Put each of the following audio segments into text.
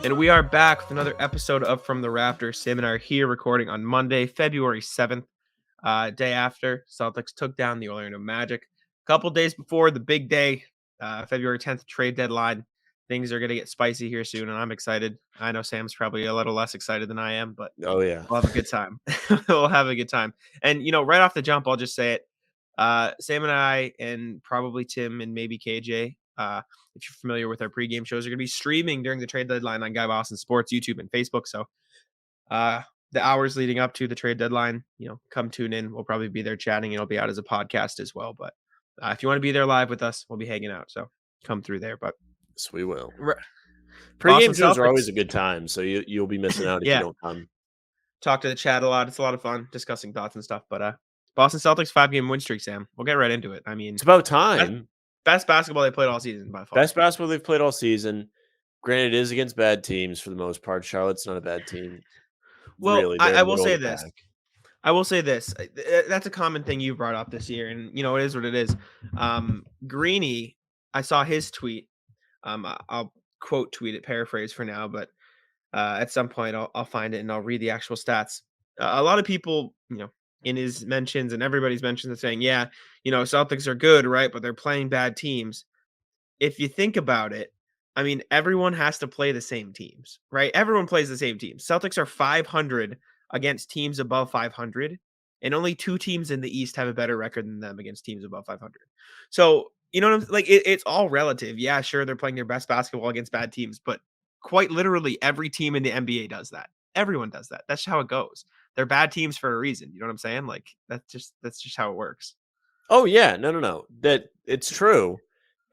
And we are back with another episode of From the Rafters. Sam and I are here recording on Monday, February 7th, day after Celtics took down the Orlando Magic. A couple days before the big day, February 10th trade deadline. Things are going to get spicy here soon, and I'm excited. I know Sam's probably a little less excited than I am, but Oh, yeah. we'll have a good time. We'll have a good time. And, right off the jump, I'll just say it. Sam and I, and probably Tim and maybe KJ, if you're familiar with our pregame shows, are going to be streaming during the trade deadline on Guy Boston Sports, YouTube, and Facebook. So the hours leading up to the trade deadline, come tune in. We'll probably be there chatting, and it'll be out as a podcast as well. But if you want to be there live with us, we'll be hanging out. So come through there. But Yes, we will. Boston Pre-game shows are Celtics. always a good time, so you'll be missing out if Yeah. you don't come. Talk to the chat a lot. It's a lot of fun discussing thoughts and stuff. But Boston Celtics 5-game win streak, Sam. We'll get right into it. I mean, It's about time. best basketball they played all season by far. Best basketball they've played all season. Granted, it is against bad teams for the most part. Charlotte's not a bad team. Well, really, I will say this. I will say this. That's a common thing you brought up this year, and it is what it is. Greeny, I saw his tweet. I'll quote tweet it, paraphrase for now, but at some point I'll find it and I'll read the actual stats. A lot of people, in his mentions and everybody's mentions are saying, yeah, Celtics are good, right? But they're playing bad teams. If you think about it, I mean, everyone has to play the same teams, right? Everyone plays the same teams. Celtics are 500 against teams above 500, and only two teams in the East have a better record than them against teams above 500. So, you know what I'm like? It's all relative. Yeah, sure, they're playing their best basketball against bad teams, but quite literally every team in the NBA does that. Everyone does that. That's how it goes. They're bad teams for a reason. You know what I'm saying? Like that's just how it works. Oh yeah, no. That it's true.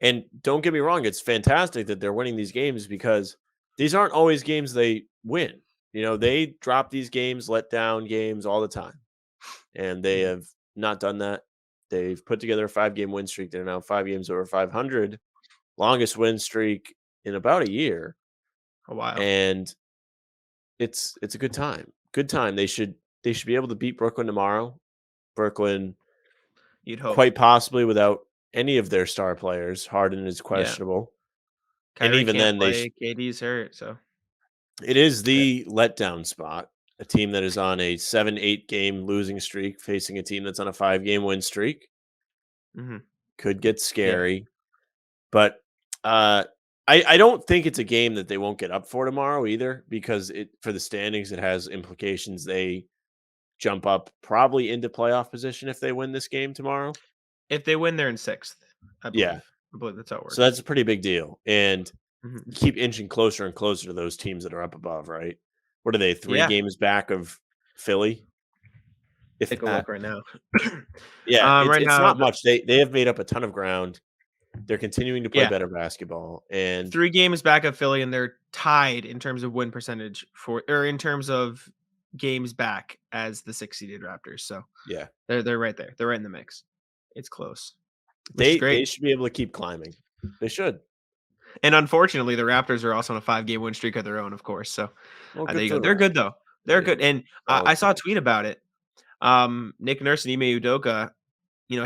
And don't get me wrong, it's fantastic that they're winning these games because these aren't always games they win. They drop these games, let down games all the time. And they have not done that. They've put together a 5-game win streak. They're now 5 games over 500. Longest win streak in about a year. A while. And it's a good time. Good time. They should be able to beat Brooklyn tomorrow. Brooklyn, You'd hope. quite possibly without any of their star players. Harden is questionable. Kyrie And even then, KD's hurt, so it is the letdown spot. A team that is on a 7-8 game losing streak facing a team that's on a 5-game win streak could get scary. But I don't think it's a game that they won't get up for tomorrow either, because for the standings, it has implications. They jump up probably into playoff position if they win this game tomorrow. If they win, they're in 6th. I believe. Yeah. I believe that's how it works. So that's a pretty big deal. And keep inching closer and closer to those teams that are up above, right? What are they, 3 games back of Philly? Take a look right now. Yeah, it's not much. They have made up a ton of ground. They're continuing to play better basketball. And 3 games back of Philly, and they're tied in terms of win percentage in terms of games back as the 6-seeded Raptors. So yeah, they're right there. They're right in the mix. It's close. They should be able to keep climbing. They should. And unfortunately, the Raptors are also on a 5-game win streak of their own, of course. So there you go. They're good though. They're good. And I saw a tweet about it. Nick Nurse and Ime Udoka,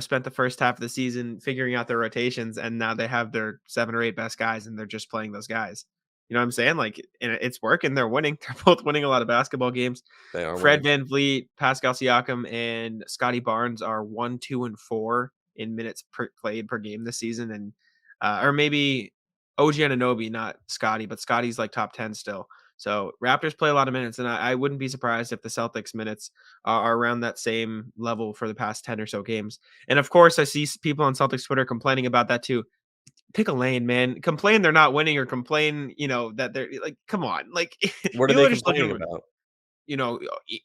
spent the first half of the season figuring out their rotations, and now they have their 7 or 8 best guys, and they're just playing those guys. You know what I'm saying? Like, and it's working. They're winning. They're both winning a lot of basketball games. They are. Fred VanVleet, Pascal Siakam, and Scotty Barnes are 1, 2, and 4 in minutes played per game this season, and or maybe OG Anunoby, not Scotty, but Scotty's like top 10 still. So Raptors play a lot of minutes, and I wouldn't be surprised if the Celtics minutes are around that same level for the past 10 or so games. And of course, I see people on Celtics Twitter complaining about that too. Pick a lane, man. Complain they're not winning, or complain, that they're like, come on. Like, what are they complaining about?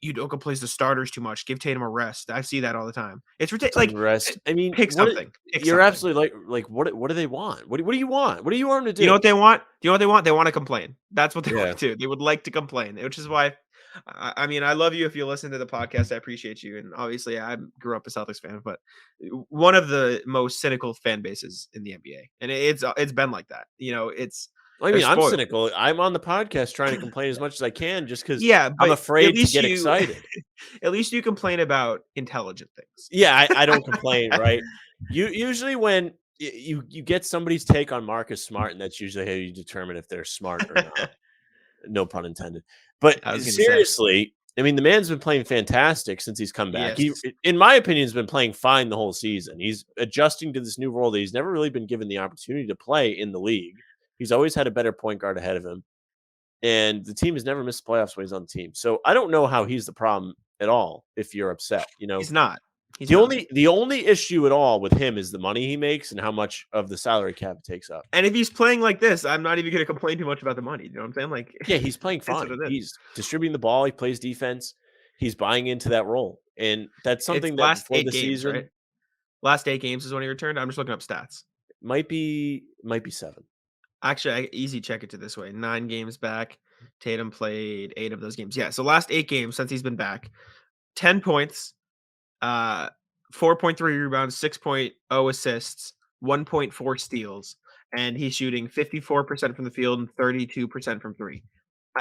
Udoka plays the starters too much. Give Tatum a rest. I see that all the time. It's ridiculous. Like, rest. I mean, pick something. You're absolutely like what do they want? What do you want? What do you want them to do? You know what they want? Do you know what they want? They want to complain. That's what they want to do. They would like to complain, which is why. I mean, I love you if you listen to the podcast. I appreciate you, and obviously, I grew up a Celtics fan, but one of the most cynical fan bases in the NBA, and it's been like that. I'm cynical. I'm on the podcast trying to complain as much as I can just because I'm afraid to get excited. At least you complain about intelligent things. Yeah, I don't complain, right? Usually when you get somebody's take on Marcus Smart, and that's usually how you determine if they're smart or not. no pun intended. But I was gonna say. seriously, I mean, the man's been playing fantastic since he's come back. He, Yes. in my opinion, has been playing fine the whole season. He's adjusting to this new role that he's never really been given the opportunity to play in the league. He's always had a better point guard ahead of him, and the team has never missed the playoffs when he's on the team. So I don't know how he's the problem at all. If you're upset, He's not. He's the not. only issue at all with him is the money he makes and how much of the salary cap it takes up. And if he's playing like this, I'm not even gonna complain too much about the money. You know what I'm saying? Like, Yeah, he's playing it's what fine. it is. He's distributing the ball. He plays defense. He's buying into that role, and that's It's something that last before 8 the games, right? season Last 8 games is when he returned. I'm just looking up stats. might be 7. Actually, I easy check it to this way. 9 games back. Tatum played 8 of those games. Yeah, so last 8 games since he's been back, 10 points, uh, 4.3 rebounds, 6.0 assists, 1.4 steals, and he's shooting 54% from the field and 32% from 3.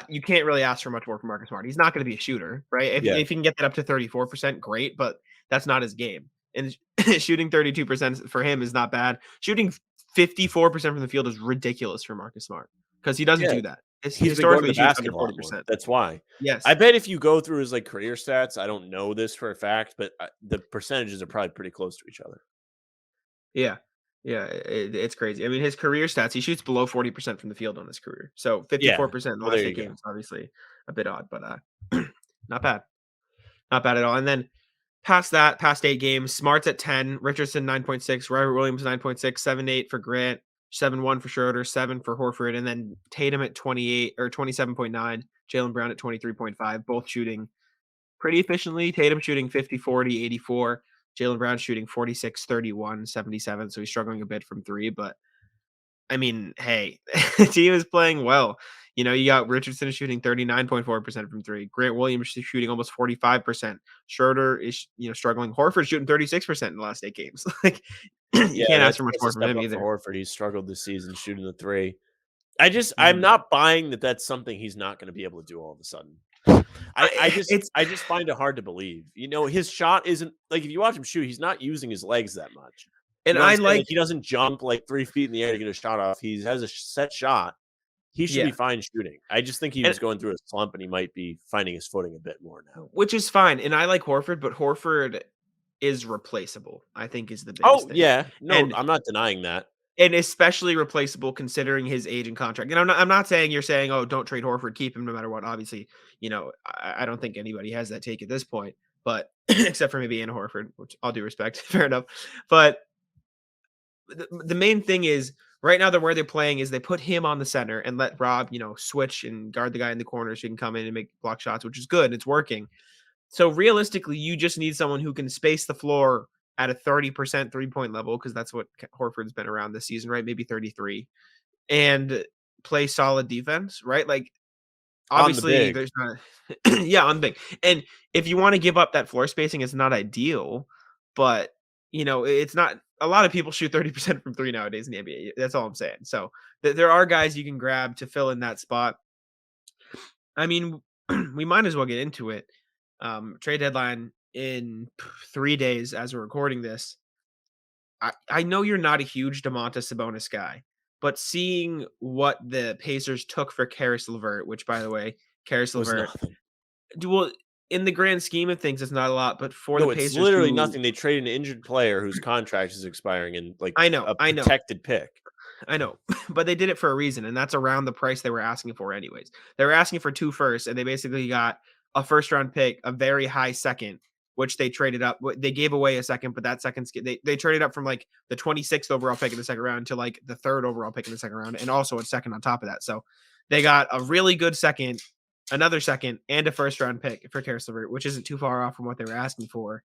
You can't really ask for much more from Marcus Smart. He's not gonna be a shooter, right? Yeah, If he can get that up to 34%, great, but that's not his game. And shooting 32% for him is not bad. Shooting 54% from the field is ridiculous for Marcus Smart because he doesn't yeah. do that. He's been going to Historically, the he shoots basket under a lot more. 40%. That's why. I Yes. bet if you go through his like career stats, I don't know this for a fact, but the percentages are probably pretty close to each other. Yeah. Yeah, it's crazy. I mean, his career stats, he shoots below 40% from the field on his career. So Yeah. 54% in the Well, there last you 8 go. games, obviously a bit odd, but not bad. Not bad at all. And then past that, past 8 games, Smart's at 10, Richardson 9.6, Robert Williams 9.6, 7.8 for Grant, 7.1 for Schroeder, 7 for Horford, and then Tatum at 28 or 27.9, Jalen Brown at 23.5, both shooting pretty efficiently. Tatum shooting 50, 40, 84. Jalen Brown shooting 46, 31, 77. So he's struggling a bit from 3, but I mean, hey, the team is playing well. You know, you got Richardson shooting 39.4% from 3. Grant Williams shooting almost 45%. Schroeder is, struggling. Horford shooting 36% in the last 8 games. Like, you Yeah, can't ask for much that's a more from step him up for either. Horford. He's struggled this season shooting the 3. I'm Mhm. not buying that that's something he's not gonna be able to do all of a sudden. It's I just find it hard to believe. His shot isn't like if you watch him shoot, he's not using his legs that much. You and know what I'm I saying? Like like he doesn't jump like 3 feet in the air to get a shot off. He has a set shot. He should be yeah. fine shooting. I just think he And was going through a slump and he might be finding his footing a bit more now. which is fine. And I like Horford, but Horford is replaceable, I think is the biggest Oh, thing. yeah. No, And I'm not denying that. And especially replaceable considering his age and contract. And I'm not saying you're saying, "Oh, don't trade Horford, keep him no matter what." Obviously, I don't think anybody has that take at this point, but except for maybe Anna Horford, which all due respect, fair enough. But the main thing is right now where they're playing is they put him on the center and let Rob, switch and guard the guy in the corner so he can come in and make block shots, which is good. It's working. So realistically, you just need someone who can space the floor at a 30% 3-point level because that's what Horford's been around this season, right? Maybe 33 and play solid defense, right? Like On the obviously big. there's not yeah, on big. And if you want to give up that floor spacing, it's not ideal, but it's not a lot of people shoot 30% from 3 nowadays in the NBA. That's all I'm saying. So there are guys you can grab to fill in that spot. I mean, we might as well get into it. Trade deadline in 3 days as we're recording this. I know you're not a huge Domantas Sabonis guy, but seeing what the Pacers took for Karis LeVert, which by the way, Karis Was LeVert, nothing. well, in the grand scheme of things, it's not a lot, but for the No, it's Pacers literally who nothing. They traded an injured player whose contract is expiring and like I know, a I know, protected pick. I know, but they did it for a reason, and that's around the price they were asking for anyways. They were asking for 2 firsts, and they basically got a first round pick, a very high second, which they traded up. They gave away a second, but that second they traded up from like the 26th overall pick in the second round to like the 3rd overall pick in the second round, and also a second on top of that. So they got a really good second, another second, and a first round pick for Karis LeVert, which isn't too far off from what they were asking for.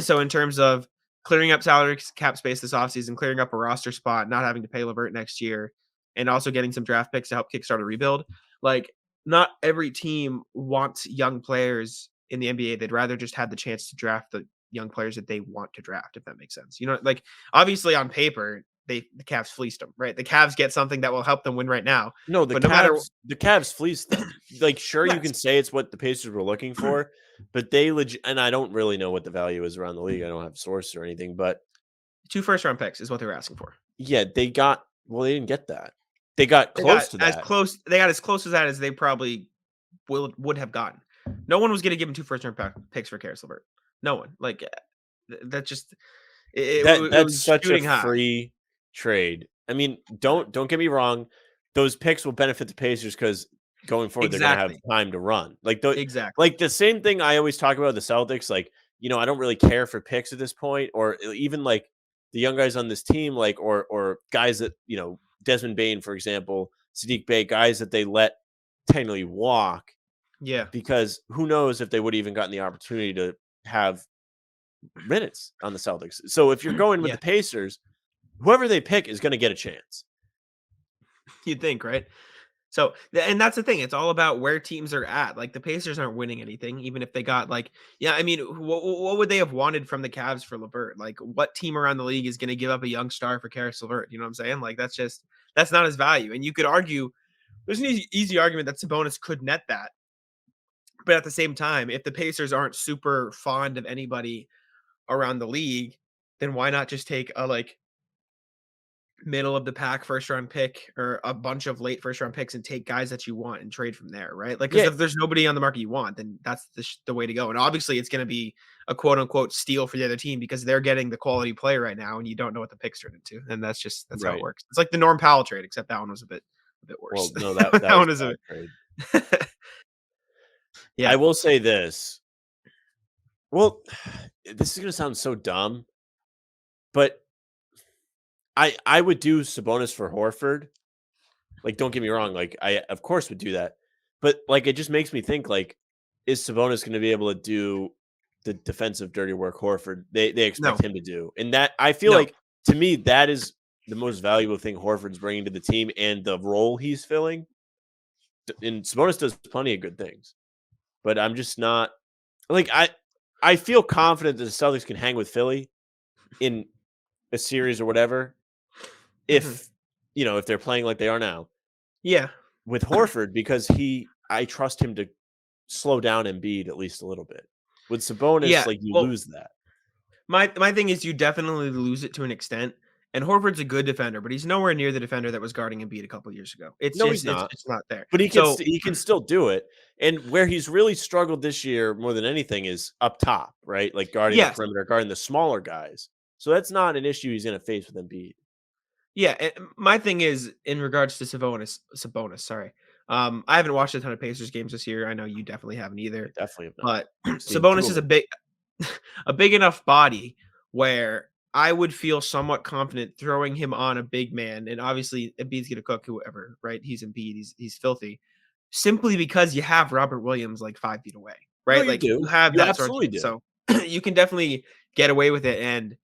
So in terms of clearing up salary cap space this offseason, clearing up a roster spot, not having to pay LeVert next year, and also getting some draft picks to help kickstart a rebuild. Like, not every team wants young players in the NBA. They'd rather just have the chance to draft the young players that they want to draft, if that makes sense. Like obviously on paper, the Cavs fleeced them, right? The Cavs get something that will help them win right now. No, But no matter The Cavs fleeced them. Like, sure, you yes, can say it's what the Pacers were looking for, but they legit. And I don't really know what the value is around the league. I don't have a source or anything, but 2 first round picks is what they were asking for. yeah, they got. Well, they didn't get that. They got close to that. They got as close as that as they probably would have gotten. No one was gonna give him 2 first round picks for Caris LeVert. No one. Like, that just it That's was such a shooting high. free trade. I mean, don't get me wrong, those picks will benefit the Pacers because going forward, they're gonna have Exactly. time to run. Exactly. Like, the same thing I always talk about the Celtics, like, I don't really care for picks at this point, or even, like, the young guys on this team, like, or guys that, Desmond Bane, for example, Sadiq Bey, guys that they let technically walk Yeah. because who knows if they would even gotten the opportunity to have minutes on the Celtics. So if you're going with Yeah. the Pacers, whoever they pick is going to get a chance. You'd think, right? So, and that's the thing. It's all about where teams are at. Like, the Pacers aren't winning anything, even if they got like, yeah. I mean, what would they have wanted from the Cavs for LeVert? Like, what team around the league is going to give up a young star for Karis LeVert? You know what I'm saying? Like, that's not his value. And you could argue there's an easy argument that Sabonis could net that, but at the same time, if the Pacers aren't super fond of anybody around the league, then why not just take a like middle of the pack first round pick or a bunch of late first round picks and take guys that you want and trade from there, right? Like, because Yeah, if there's nobody on the market you want, then that's the way to go. And obviously, it's going to be a quote unquote steal for the other team because they're getting the quality player right now, and you don't know what the picks turn into. And that's how it right. works. It's like the Norm Powell trade, except that one was a bit worse. Well, no, that that was one is a a bad trade. I yeah, will say this. Well, this is going to sound so dumb, but I would do Sabonis for Horford. Like, don't get me wrong. Like, I of course would do that, but like, it just makes me think like, is Sabonis going to be able to do the defensive dirty work Horford they expect no, him to do? And that I feel no, like to me that is the most valuable thing Horford's bringing to the team and the role he's filling. And Sabonis does plenty of good things, but I'm just not like I feel confident that the Celtics can hang with Philly in a series or whatever hmm if if they're playing like they are now yeah, with Horford because I trust him to slow down Embiid at least a little bit. With Sabonis, yeah. like you Well, lose that. my thing is you definitely lose it to an extent. And Horford's a good defender, but he's nowhere near the defender that was guarding Embiid a couple years ago. It's No, he's just it's not. it's not there. But So he can still do it. And where he's really struggled this year more than anything is up top, right? Like guarding the yes, perimeter, guarding the smaller guys. So that's not an issue he's going to face with Embiid. yeah. And my thing is in regards to Sabonis. Sorry, I haven't watched a ton of Pacers games this year. I know you definitely haven't I either. definitely have not. But I've seen two Sabonis of is them. a big enough body where I would feel somewhat confident throwing him on a big man. And obviously, Embiid's gonna cook whoever, right? He's Embiid. He's filthy. Simply because you have Robert Williams like 5 feet away, No, right? you Like you do. have You that sort of absolutely chance. do. So you can definitely get away with it. And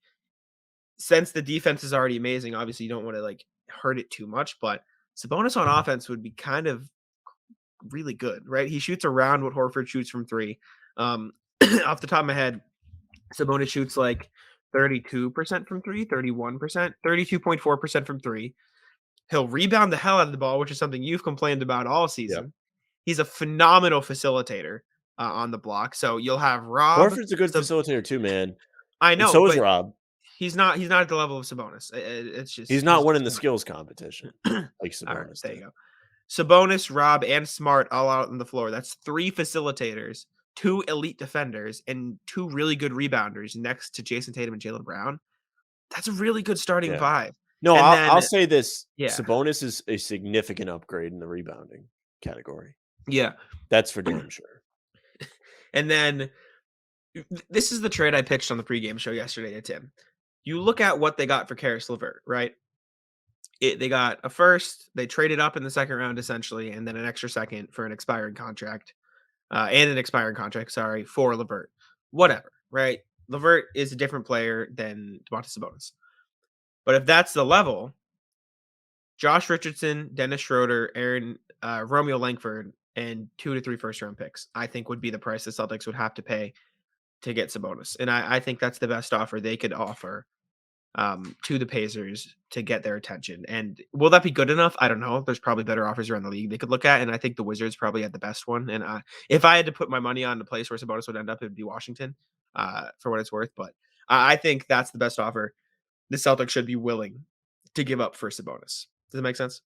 since the defense is already amazing, obviously you don't want to like hurt it too much. But Sabonis on offense would be kind of really good, right? He shoots around what Horford shoots from three. Um, off the top of my head, Sabonis shoots like 32% from three, 31%, 32.4% from three. He'll rebound the hell out of the ball, which is something you've complained about all Yep. season. He's a phenomenal facilitator on the block. So you'll have Rob. Horford's a good facilitator too, man. I And know, so is but Rob. he's not at the level of Sabonis. It's He's just not he's winning just the skills competition not. like All right, Sabonis there you did. go. Sabonis, Rob, and Smart all out on the floor. That's three facilitators, two elite defenders, and two really good rebounders next to Jason Tatum and Jalen Brown. That's a really good starting Yeah. five. No, And I'll then, say this, yeah, Sabonis is a significant upgrade in the rebounding category. yeah. That's for damn sure. And then this is the trade I pitched on the pregame show yesterday to Tim. You look at what they got for Karis LeVert, right? They got a first, they traded up in the second round essentially, and then an extra second for an expiring contract, and an expiring contract, sorry, for LeVert. Whatever, right? LeVert is a different player than Domantas Sabonis. But if that's the level, Josh Richardson, Dennis Schroeder, Romeo Langford, and 2 to 3 first round picks, I think would be the price the Celtics would have to pay to get Sabonis. And I think that's the best offer they could offer to the Pacers to get their attention. And will that be good enough? I don't know. There's probably better offers around the league they could look at. And I think the Wizards probably had the best one. And if I had to put my money on the place where Sabonis would end up, it would be Washington for what it's worth. But I think that's the best offer the Celtics should be willing to give up for Sabonis. Does that make sense?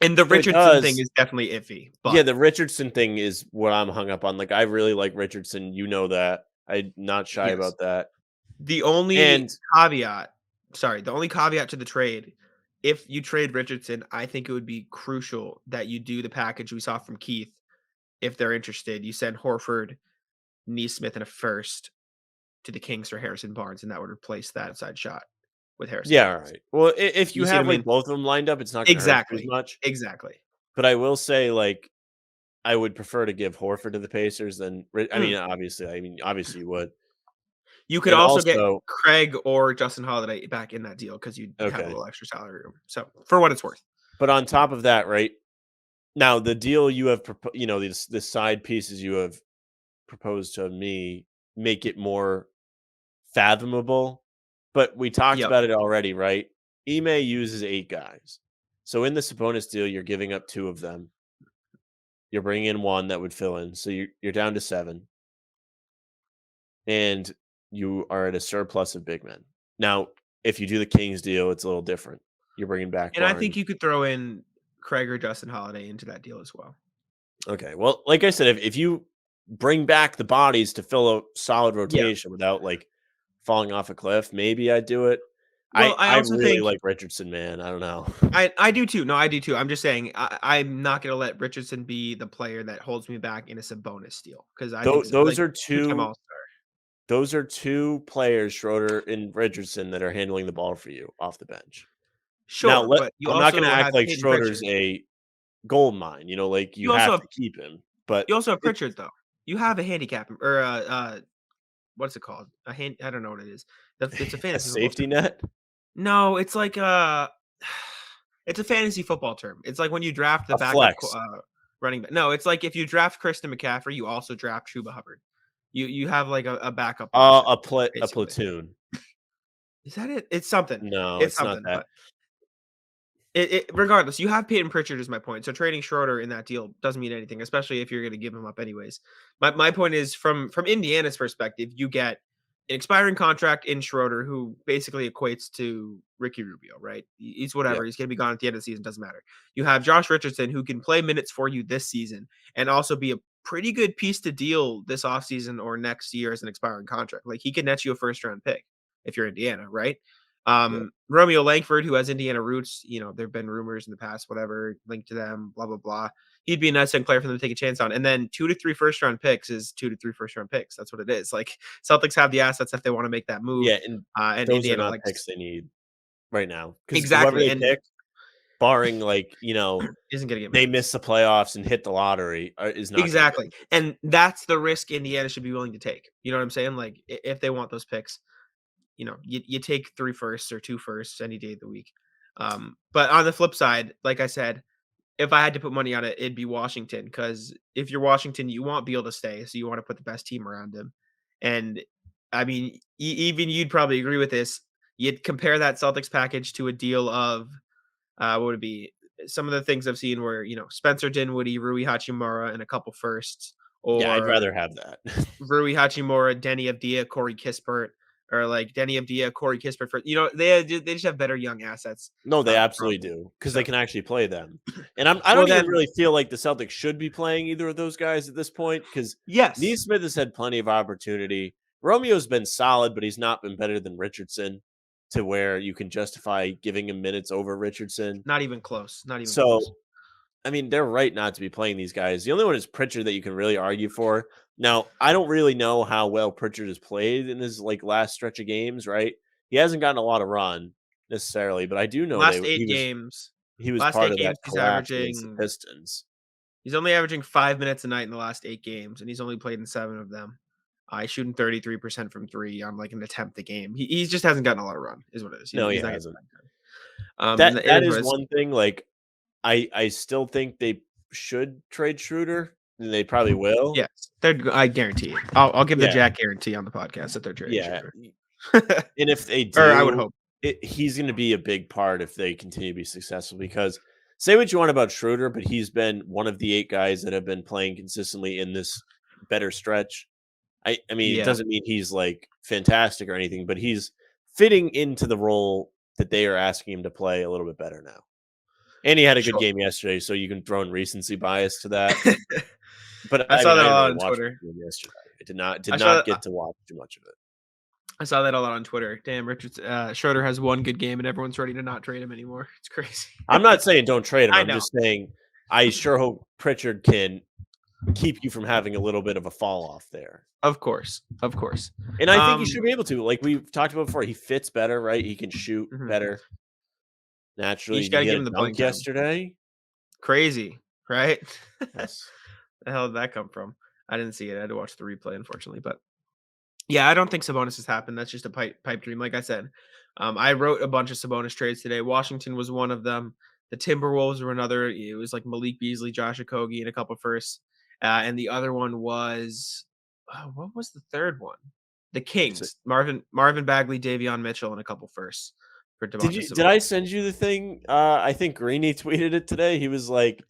And the But it Richardson thing does. is definitely iffy, Yeah, but the Richardson thing is what I'm hung up on. Like, I really like Richardson, you know that. I'm not shy yes. about that. The And only caveat the only caveat to the trade, if you trade Richardson, I think it would be crucial that you do the package we saw from Keith. If they're interested, you send Horford, Neesmith, and a first to the Kings for Harrison Barnes, and that would replace that outside shot with Harrison yeah, Barnes. alright. Well, if you You see what have, I like, mean? both of them lined up, it's not gonna hurt you as Exactly. much. Exactly. But I will say, like, I would prefer to give Horford to the Pacers than Mm. obviously you would. You could And also get also Craig or Justin Holiday back in that deal because you'd have a okay. little extra salary room. So, for what it's worth. But on top of that, right, now the deal you have these side pieces you have proposed to me make it more fathomable, but we talked Yep. about it already, right? Ime uses 8 guys. So in the Sabonis deal, you're giving up 2 of them. You're bringing in 1 that would fill in. So you're down to 7, and you are at a surplus of big men. Now, if you do the Kings deal, it's a little different. You're bringing back And I think Barnes. you could throw in Craig or Justin Holiday into that deal as well. Okay. Well, like I said, if you bring back the bodies to fill a solid Yeah. rotation without like falling off a cliff, maybe I'd do it. Well, I I also really think like Richardson, man. I don't know. I do too. No, I do too. I'm just saying I'm not gonna let Richardson be the player that holds me back in a Sabonis deal because I think Those like are two-time 2 All-Star. those are 2 players, Schroeder and Richardson, that are handling the ball for you off the bench. Now, Sure, but you I'm not going to also act have like Peyton Schroeder's Pritchard. a gold mine. Like you You also have have to keep him, but you also have it, Pritchard though. You have a handicap or what's it called? A hand I don't know what it is. It's a a fantasy football safety term. net, No, it's like it's a fantasy football term. It's like when you draft the a backup flex, running back. No, it's like if you draft Christian McCaffrey, you also draft Chuba Hubbard. You have like a backup option a basically. platoon. Is that it? It's something. No, It's it's not something, that. but it regardless, you have Peyton Pritchard is my point. So trading Schroeder in that deal doesn't mean anything, especially if you're going to give him up anyways. My point is from Indiana's perspective, you get an expiring contract in Schroeder who basically equates to Ricky Rubio, right? He's Yeah, whatever. He's going to be gone at the end of the season. Doesn't matter. You have Josh Richardson who can play minutes for you this season and also be a pretty good piece to deal this offseason or next year as an expiring contract. Like he can net you a first round pick if you're Indiana, right? yeah. Romeo Langford, who has Indiana roots, there have been rumors in the past, whatever, linked to them, blah, blah, blah. He'd be a nice young player for them to take a chance on. And then 2 to 3 first round picks is 2 to 3 first round picks. That's what it is. Like Celtics have the assets if they want to make that move. Yeah, and And those are Indiana not likes picks they need right now because whoever exactly. they And pick, barring isn't going to get they minutes. miss the playoffs and hit the lottery, is not going to get Exactly. minutes. And that's the risk Indiana should be willing to take. You know what I'm saying? Like if they want those picks, you take 3 firsts or 2 firsts any day of the week. But on the flip side, like I said, if I had to put money on it, it'd be Washington because if you're Washington, you want Beal to stay, so you want to put the best team around him. And I mean, even you'd probably agree with this. You'd compare that Celtics package to a deal of what would it be? Some of the things I've seen where Spencer Dinwiddie, Rui Hachimura, and a couple firsts, Yeah, I'd or rather have that. Rui Hachimura, Denny Avdia, Corey Kispert, or like Denny Avdia, Corey Kispert. They just have better young assets, No, they absolutely probably. do because they So, can actually play them. And I well, don't even then, really feel like the Celtics should be playing either of those guys at this point because yes, Neesmith has had plenty of opportunity. Romeo's been solid, but he's not been better than Richardson to where you can justify giving him minutes over Richardson. not even close. Not even close. So, I mean, they're right not to be playing these guys. The only one is Pritchard that you can really argue for. Now, I don't really know how well Pritchard has played in his last stretch of games, right? He hasn't gotten a lot of run necessarily, but I do know Last they eight games, he was last part eight of that games, collapse against the Pistons. he's only averaging 5 minutes a night in the last 8 games, and he's only played in 7 of them. He's shooting 33% from three on like an attempt a game. He just hasn't gotten a lot of run, is what it is. No, he He's not getting hasn't. that good. And it That is what is it is. one thing. Like I still think they should trade Schroeder, and they probably will. Yes, I guarantee it. I'll give the Yeah, Jack guarantee on the podcast that they're trading yeah. Schroeder. And if they Or I would do, hope. he's going to be a big part if they continue to be successful. Because say what you want about Schroeder, but he's been one of the 8 guys that have been playing consistently in this better stretch. I mean, it Yeah. doesn't mean he's like fantastic or anything, but he's fitting into the role that they are asking him to play a little bit better now. And he had a good Sure. game yesterday, so you can throw in recency bias to that. But, I I saw mean, I that a didn't lot really on watch Twitter. the game yesterday. I did I saw not that get to watch too much of it. I saw that a lot on Twitter. Damn, Richards Schroeder has one good game and everyone's ready to not trade him anymore. It's crazy. I'm not saying don't trade him, I I'm know. just saying I sure hope Pritchard can keep you from having a little bit of a fall off there. Of course. Of course. And I think he Um, should be able to. Like we've talked about before, he fits better, right? He can shoot mhm. better You naturally. just Did gotta he get give a him the playing dunk time. yesterday? Crazy, right? Yes. The hell did that come from? I didn't see it. I had to watch the replay, unfortunately. But yeah, I don't think Sabonis has happened. That's just a pipe dream. Like I said, I wrote a bunch of Sabonis trades today. Washington was one of them. The Timberwolves were another. It was like Malik Beasley, Josh Okogie, and a couple firsts. And the other one was what was the third one? The So Kings. Marvin Bagley, Davion Mitchell, and a couple firsts for Demontis did I Sabonis. send you the thing? I think Greeny tweeted it today. He was like,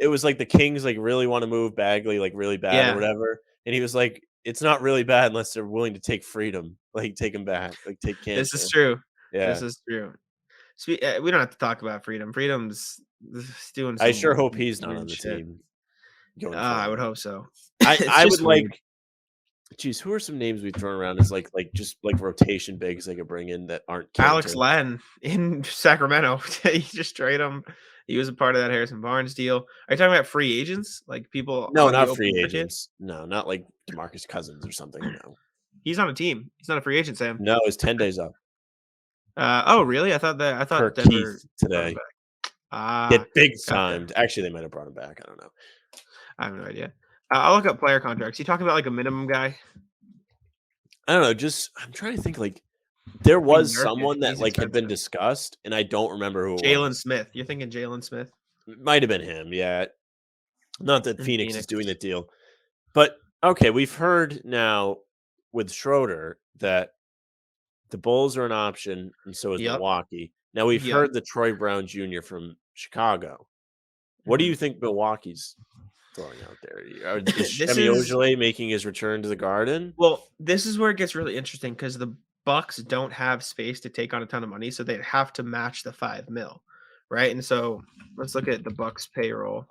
it was like the Kings like really want to move Bagley like really bad or Yeah, whatever. And he was like, it's not really bad unless they're willing to take freedom, like take him back, like take this is Cantor. true. This Yeah. is true. We don't have to talk about freedom. Freedom's doing I some sure hope he's not on weird the shit. team going I would forward. hope so. I It's I would just weird. like geez, who are some names we've thrown around as like just like rotation bigs they could bring in that aren't Alex Cantor? Len in Sacramento. You just trade him. He was a part of that Harrison Barnes deal. Are you talking about free agents? Like people No, on the not open free market? agents. No, not like DeMarcus Cousins or something. No. He's on a team. He's not a free agent, Sam. No, it's 10 days up Oh, really? I per thought Denver Keith brought him today. back. Ah, Get big gotcha. timed. Actually, they might have brought him back. I don't know. I have no idea. I'll look up player contracts. You talking about like a minimum guy? I don't know. Just I'm trying to think. Like there I mean, was Nurkic, someone that he's like had been expensive. discussed, and I don't remember who it Jalen was. Smith. You're thinking Jalen Smith It might have been him. Yeah. Not that in Phoenix is Phoenix. doing the deal, but okay. We've heard now with Schroeder that the Bulls are an option, and so is Yep. Milwaukee. Now we've Yep. heard the Troy Brown Jr. from Chicago. What do Mhm. you think Milwaukee's throwing out there? Is This Shemi is Ojeleye making his return to the Garden? Well, this is where it gets really interesting because the Bucks don't have space to take on a ton of money, so they'd have to match the 5 mil, right? And so let's look at the Bucks payroll.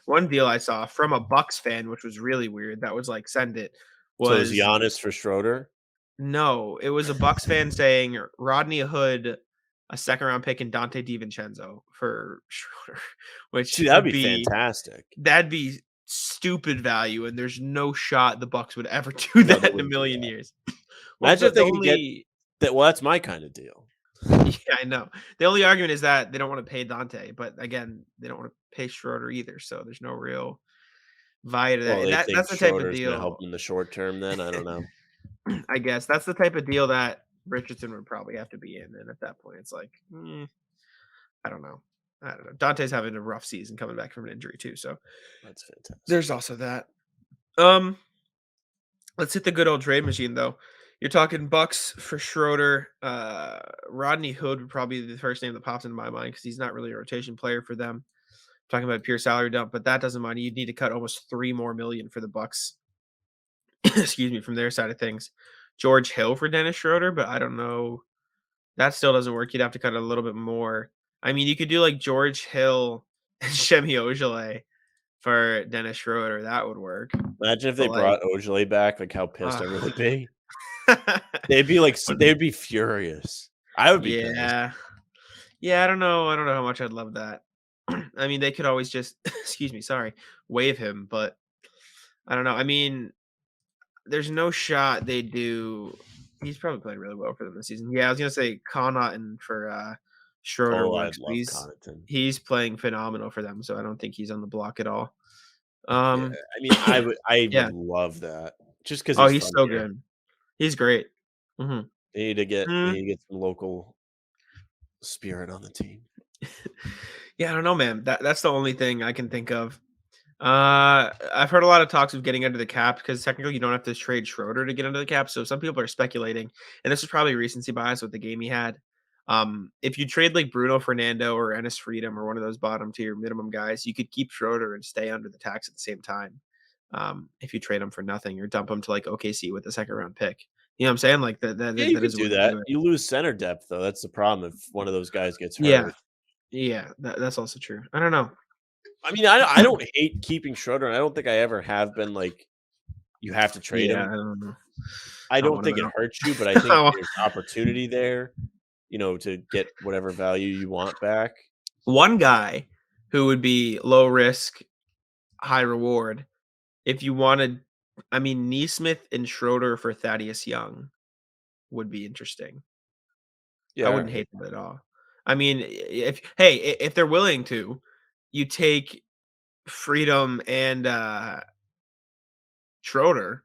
One deal I saw from a Bucks fan, which was really weird, that was like send it, So is was Giannis for Schroeder? no, it was a Bucks fan saying Rodney Hood, a second round pick, and Dante DiVincenzo for Schroeder, which See, that'd would be be fantastic. that'd be stupid value, and there's no shot the Bucks would ever do No, that they in a wouldn't do million that. years. Well, Imagine if the they could get only that. Well, that's my kind of deal. yeah, I know. The only argument is that they don't wanna pay Dante, but again, they don't wanna pay Schroeder either, so there's no real value to that, Well, and they that's think the type of Schroeder's gonna help deal them in the short term then, I don't know. I guess that's the type of deal that Richardson would probably have to be in, and at that point, it's like, I don't know. I don't know. Dante's having a rough season coming back from an injury too, so That's fantastic. there's also that. Um Let's hit the good old trade machine though. You're talking Bucks for Schroeder. Rodney Hood would probably be the first name that pops into my mind because he's not really a rotation player for them. Talking about pure salary dump, but that doesn't mind. You'd need to cut almost 3 more million for the Bucks. Excuse me, from their side of things. George Hill for Dennis Schroeder, but I don't know. That still doesn't work. You'd have to cut a little bit more. I mean, you could do like George Hill and Shemi Ojeleye for Dennis Schroeder. That would work. Imagine if But they like, brought Ojeleye back, like how pissed uh, I would be. They'd be like they'd be furious. I would be pissed. yeah. Yeah, I don't know. I don't know how much I'd love that. I mean, they could always just excuse me, sorry, waive him, but I don't know. I mean, there's no shot they do. He's probably played really well for them this season. Yeah, I was gonna say Connaughton for Schroeder Oh, works, I'd but love Connaughton. he's playing phenomenal for them, so I don't think he's on the block at all. Yeah, Um, I mean, I yeah. would love that just because Oh, he's he's from so here. good. He's great. hmm They Mm. need to get some local spirit on the team. Yeah, I don't know, man. That's the only thing I can think of. I've heard a lot of talks of getting under the cap because technically you don't have to trade Schroeder to get under the cap. So some people are speculating, and this is probably recency bias with the game he had. If you trade like Bruno Fernando or Ennis Freedom or one of those bottom tier minimum guys, you could keep Schroeder and stay under the tax at the same time. If you trade him for nothing or dump him to like OKC with a second round pick, you know what I'm saying? Like Yeah, you that could is a way do to that. do it. You lose center depth though. That's the problem if one of those guys gets Yeah, hurt. Yeah, that's also true. I don't know. I mean, I don't hate keeping Schroeder, and I don't think I ever have been like, you have to trade Yeah, him. I don't know. I I don't don't want him think it out. hurts you, but I think there's opportunity there, to get whatever value you want back. One guy who would be low risk, high reward if you wanted. I mean, Neesmith and Schroeder for Thaddeus Young would be interesting. I Yeah, wouldn't hate that at all. I mean, if they're willing to, you take Freedom and Schroeder,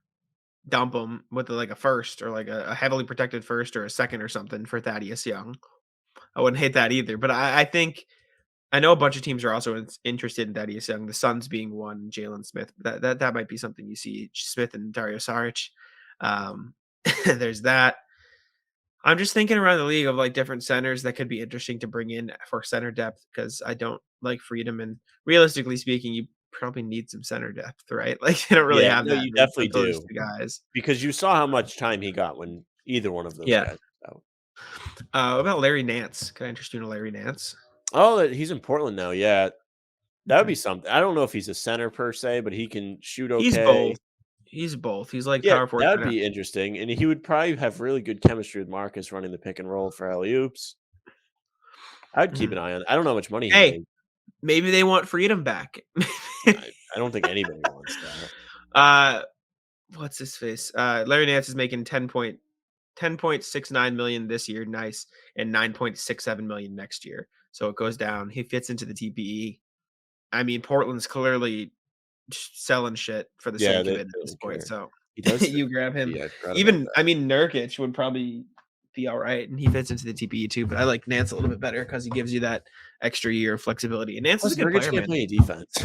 dump them with like a first or like a heavily protected first or a second or something for Thaddeus Young. I wouldn't hate that either. But I think I know a bunch of teams are also interested in Thaddeus Young. The Suns being one, Jalen Smith. That might be something you see. Smith and Dario Saric. Um, there's that. I'm just thinking around the league of like different centers that could be interesting to bring in for center depth because I don't like Freedom and realistically speaking, you probably need some center depth, right? Like they don't really yeah, have no, that you with definitely those do, two guys. because you saw how much time he got when either one of those Yeah. guys was out. What about Larry Nance? Can I interest you in Larry Nance? Oh, he's in Portland now, yeah. That would Mhm. be something. I don't know if he's a center per se, but he can shoot He's both. okay. He's both. He's like Yeah, power forward. that would be interesting, and he would probably have really good chemistry with Marcus running the pick and roll for alley-oops. I'd keep Mhm. an eye on. I don't know how much money he Hey, made. maybe they want Freedom back. I don't think anybody wants that. uh, what's his face? Larry Nance is making 10.69 million this year, nice, and 9.67 million next year. So it goes down. He fits into the TPE. I mean, Portland's clearly selling shit for the Yeah, sake of they it at this don't point. care. So He does fit you grab him. yeah, I forgot about Even that. I mean, Nurkic would probably be all right, and he fits into the TPE too. But I like Nance a little bit better because he gives you that extra year of flexibility. And Nance is a Plus, good Nurkic player, can't man. play any defense.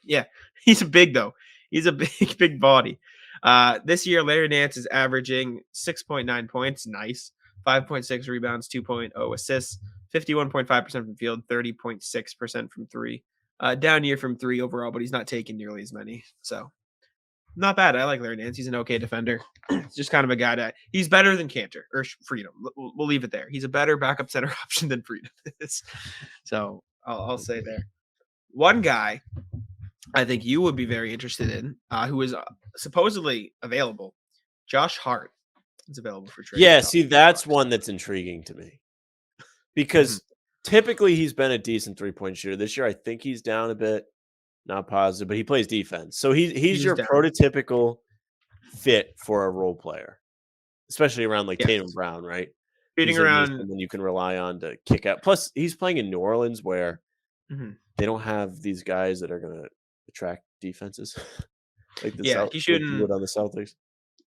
Yeah, he's a big though. He's a big, big body. This year, Larry Nance is averaging 6.9 points, nice. 5.6 rebounds, 2.0 assists, 51.5% from field, 30.6% from three. Down year from three overall, but he's not taking nearly as many. So not bad. I like Larry Nance. He's an okay defender. It's just kind of a guy that he's better than Cantor or Freedom. We'll leave it there. He's a better backup center option than Freedom is. So I'll say there. One guy I think you would be very interested in, who is supposedly available. Josh Hart is available for trade. Yeah, Talk see, to the that's Bucks. one that's intriguing to me Mhm. because typically he's been a decent three-point shooter. This year, I think he's down a bit, not positive, but he plays defense. So he's He's your down. prototypical fit for a role player, especially around like Tatum Yes. Brown, right? Shooting He's going to be around. someone you can rely on to kick out. Plus, he's playing in New Orleans where Mhm. they don't have these guys that are going to attract defenses Yeah, he's like you shooting would on the Celtics.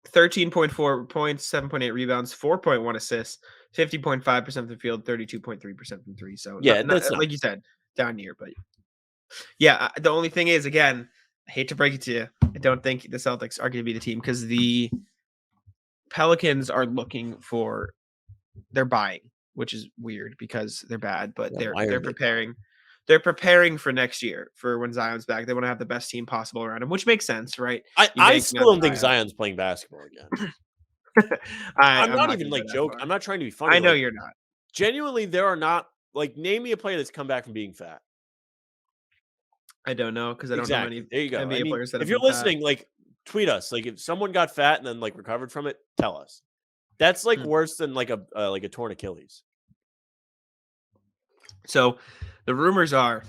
13.4 points, 7.8 rebounds, 4.1 assists, 50.5% from the field, 32.3% from three. So Yeah, not that's not like you said, down year, but yeah. The only thing is, again, I hate to break it to you, I don't think the Celtics are going to be the team because the Pelicans are looking for they're buying, which is weird because they're bad, but yeah. they're Why they're are they buying? preparing. They're preparing for next year for when Zion's back. They want to have the best team possible around him, which makes sense, right? You I banking still on don't think Zion. Zion's playing basketball again. I'm I'm not not even going to go like that joke. far. I'm not trying to be funny. I know Like you're not. genuinely, there are not like name me a player that's come back from being fat. I don't know because I don't know many Exactly. There you go. I NBA mean, players that if have you're been fat. listening, like tweet us. Like if someone got fat and then like recovered from it, tell us. That's like Hmm. worse than like a torn Achilles. So the rumors are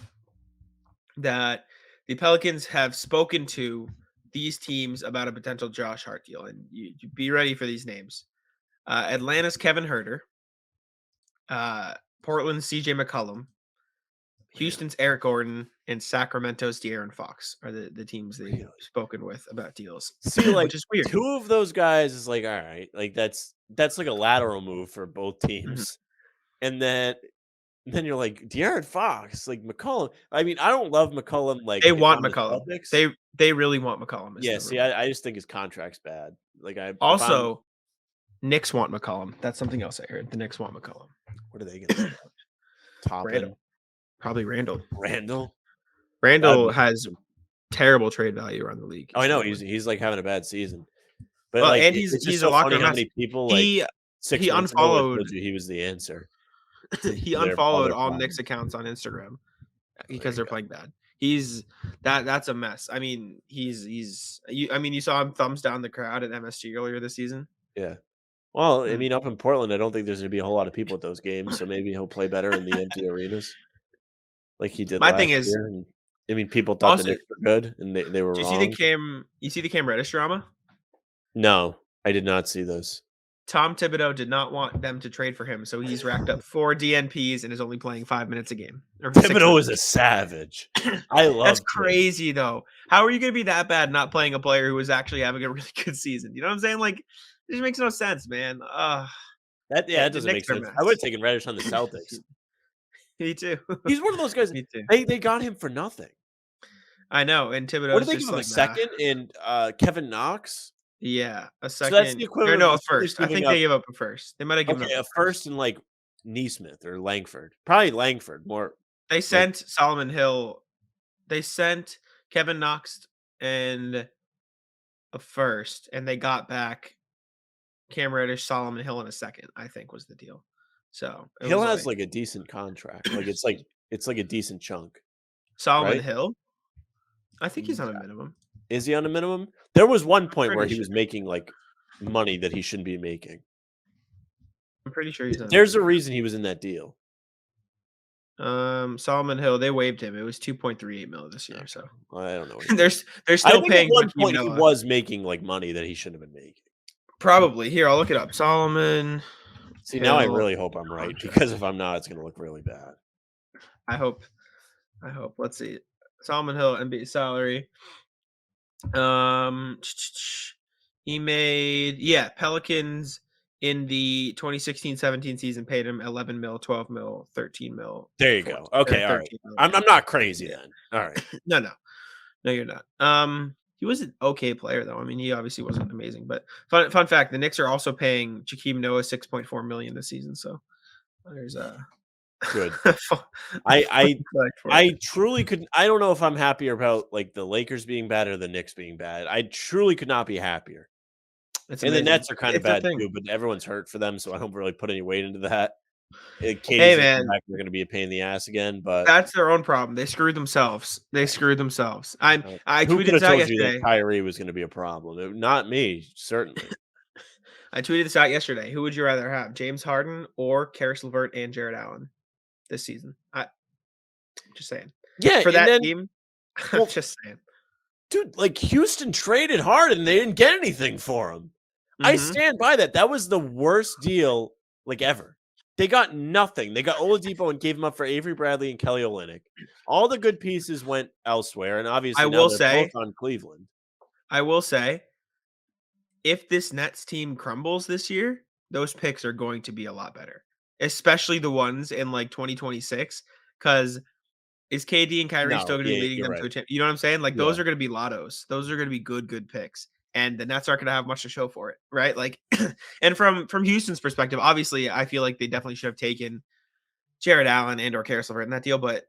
that the Pelicans have spoken to these teams about a potential Josh Hart deal, and you be ready for these names. Atlanta's Kevin Herter, uh, Portland's CJ McCollum, Really, Houston's Eric Gordon, and Sacramento's De'Aaron Fox are the teams they've really. spoken with about deals, See, like which is weird. two of those guys is like all right. Like that's like a lateral move for both Mhm. teams, and then you're like De'Aaron Fox, like McCollum. I mean, I don't love McCollum. Like They if want I'm the McCollum. Celtics, They really want McCollum, is yeah. the See, rumor. I just think his contract's bad. Like if I'm Also, Knicks want McCollum. That's something else I heard. The Knicks want McCollum. what are they gonna get? Toppin, Randall, probably Randall. Randall. That would Randall be has terrible trade value around the league. oh, Is I the know rumor. he's like having a bad season, but Well, like and it's just he's a so locker funny room how mess. many people like He 6 he months ago would have unfollowed. told you he was the answer. He their unfollowed other all Knicks problem. accounts on Instagram There because you they're go. playing bad. He's that's a mess. I mean, I mean, you saw him thumbs down the crowd at MSG earlier this season. Yeah. Well, I Mm. mean, up in Portland, I don't think there's gonna be a whole lot of people at those games, so maybe he'll play better in the empty arenas like he did My thing last is year, and I mean, people thought the also, Knicks were good, and they were do you see the wrong. Cam? You see the Cam Reddish drama? No, I did not see those. Tom Thibodeau did not want them to trade for him, so he's racked up 4 DNPs and is only playing 5 minutes a game or 6 Thibodeau minutes is a a game. savage. I That's love Thib. crazy though. How are you gonna be that bad not playing a player who was actually having a really good season? You know what I'm saying? Like, it just makes no sense, man. That The doesn't Knicks make are a sense. I would've mess. taken Reddish on the Celtics. Me too. He's one of those guys, Me too. they got him for nothing. I know, and What did Thibodeau's they give just him, a like, "Nah." second in, Kevin Knox? Yeah, a So that's the second or equivalent of no, the a Celtics first. I giving think up, they gave up a first. They might have given up okay, a a first. first in, like, Neesmith or Langford. Probably Langford, more They like sent Solomon Hill. They sent Kevin Knox and a first, and they got back Cam Reddish, Solomon Hill in a second, I think was the deal. So, it Hill was has, like like, a decent contract. It's like a decent chunk, Solomon right? Hill? I think he's Yeah. on a minimum. Is he on a minimum? There was one I'm point where pretty he sure. was making, like, money that he shouldn't be making. I'm pretty sure he's on a There's a minimum. reason he was in that deal. Solomon Hill, they waived him. It was 2.38 mil this year, Okay. so I don't know what he they're made. they're I still think at paying one Joakim point he Noah. was making, like, money that he shouldn't have been making. Probably. Here, I'll look it up. Solomon See, now I Hill really hope I'm right, contract. because if I'm not, it's gonna look really bad. I hope. I hope. Let's see. Solomon Hill NBA salary. Um, he made Pelicans in the 2016-17 season paid him 11 mil, 12 mil, 13 mil, There you 14 go. or Okay, alright. 13 mil. I'm not crazy Yeah. then. Alright. No, no. No, you're not. He was an okay player though. I mean, he obviously wasn't amazing, but fun fact, the Knicks are also paying Jakeem Noah 6.4 million this season. So there's Good. a fun, a I fun I fact for I you. truly could I don't know if I'm happier about, like, the Lakers being bad or the Knicks being bad. I truly could not be happier. It's And the amazing. Nets are kinda It's a bad thing. too, but everyone's hurt for them, so I don't really put any weight into that. Hey Katie's gonna come man, back, they're gonna be a pain in the ass again, but, that's their own problem. They screwed themselves. They screwed themselves. I who tweeted coulda this out told you that yesterday. Kyrie was gonna be a problem? Not me, certainly. I tweeted this out yesterday. Who would you rather have, James Harden or Karis LeVert and Jared Allen this season? Just saying. Yeah, For and that then, team, I'm well, just saying. dude, like, Houston traded Harden, they didn't get anything for him. I Mhm. stand by that. That was the worst deal, like, ever. They got nothing. They got Oladipo and gave him up for Avery Bradley and Kelly Olynyk. All the good pieces went elsewhere, and I obviously now will they're both say on Cleveland. I will say, if this Nets team crumbles this year, those picks are going to be a lot better, especially the ones in, like, 2026. Because is KD and Kyrie still No, gonna be yeah, leading you're them to right. a you know what I'm saying? Like, Yeah. those are gonna be lottos. Those are gonna be good picks, and the Nets aren't gonna have much to show for it, right? Like, and from Houston's perspective, obviously, I feel like they definitely should have taken Jared Allen and or Caris LeVert in that deal, but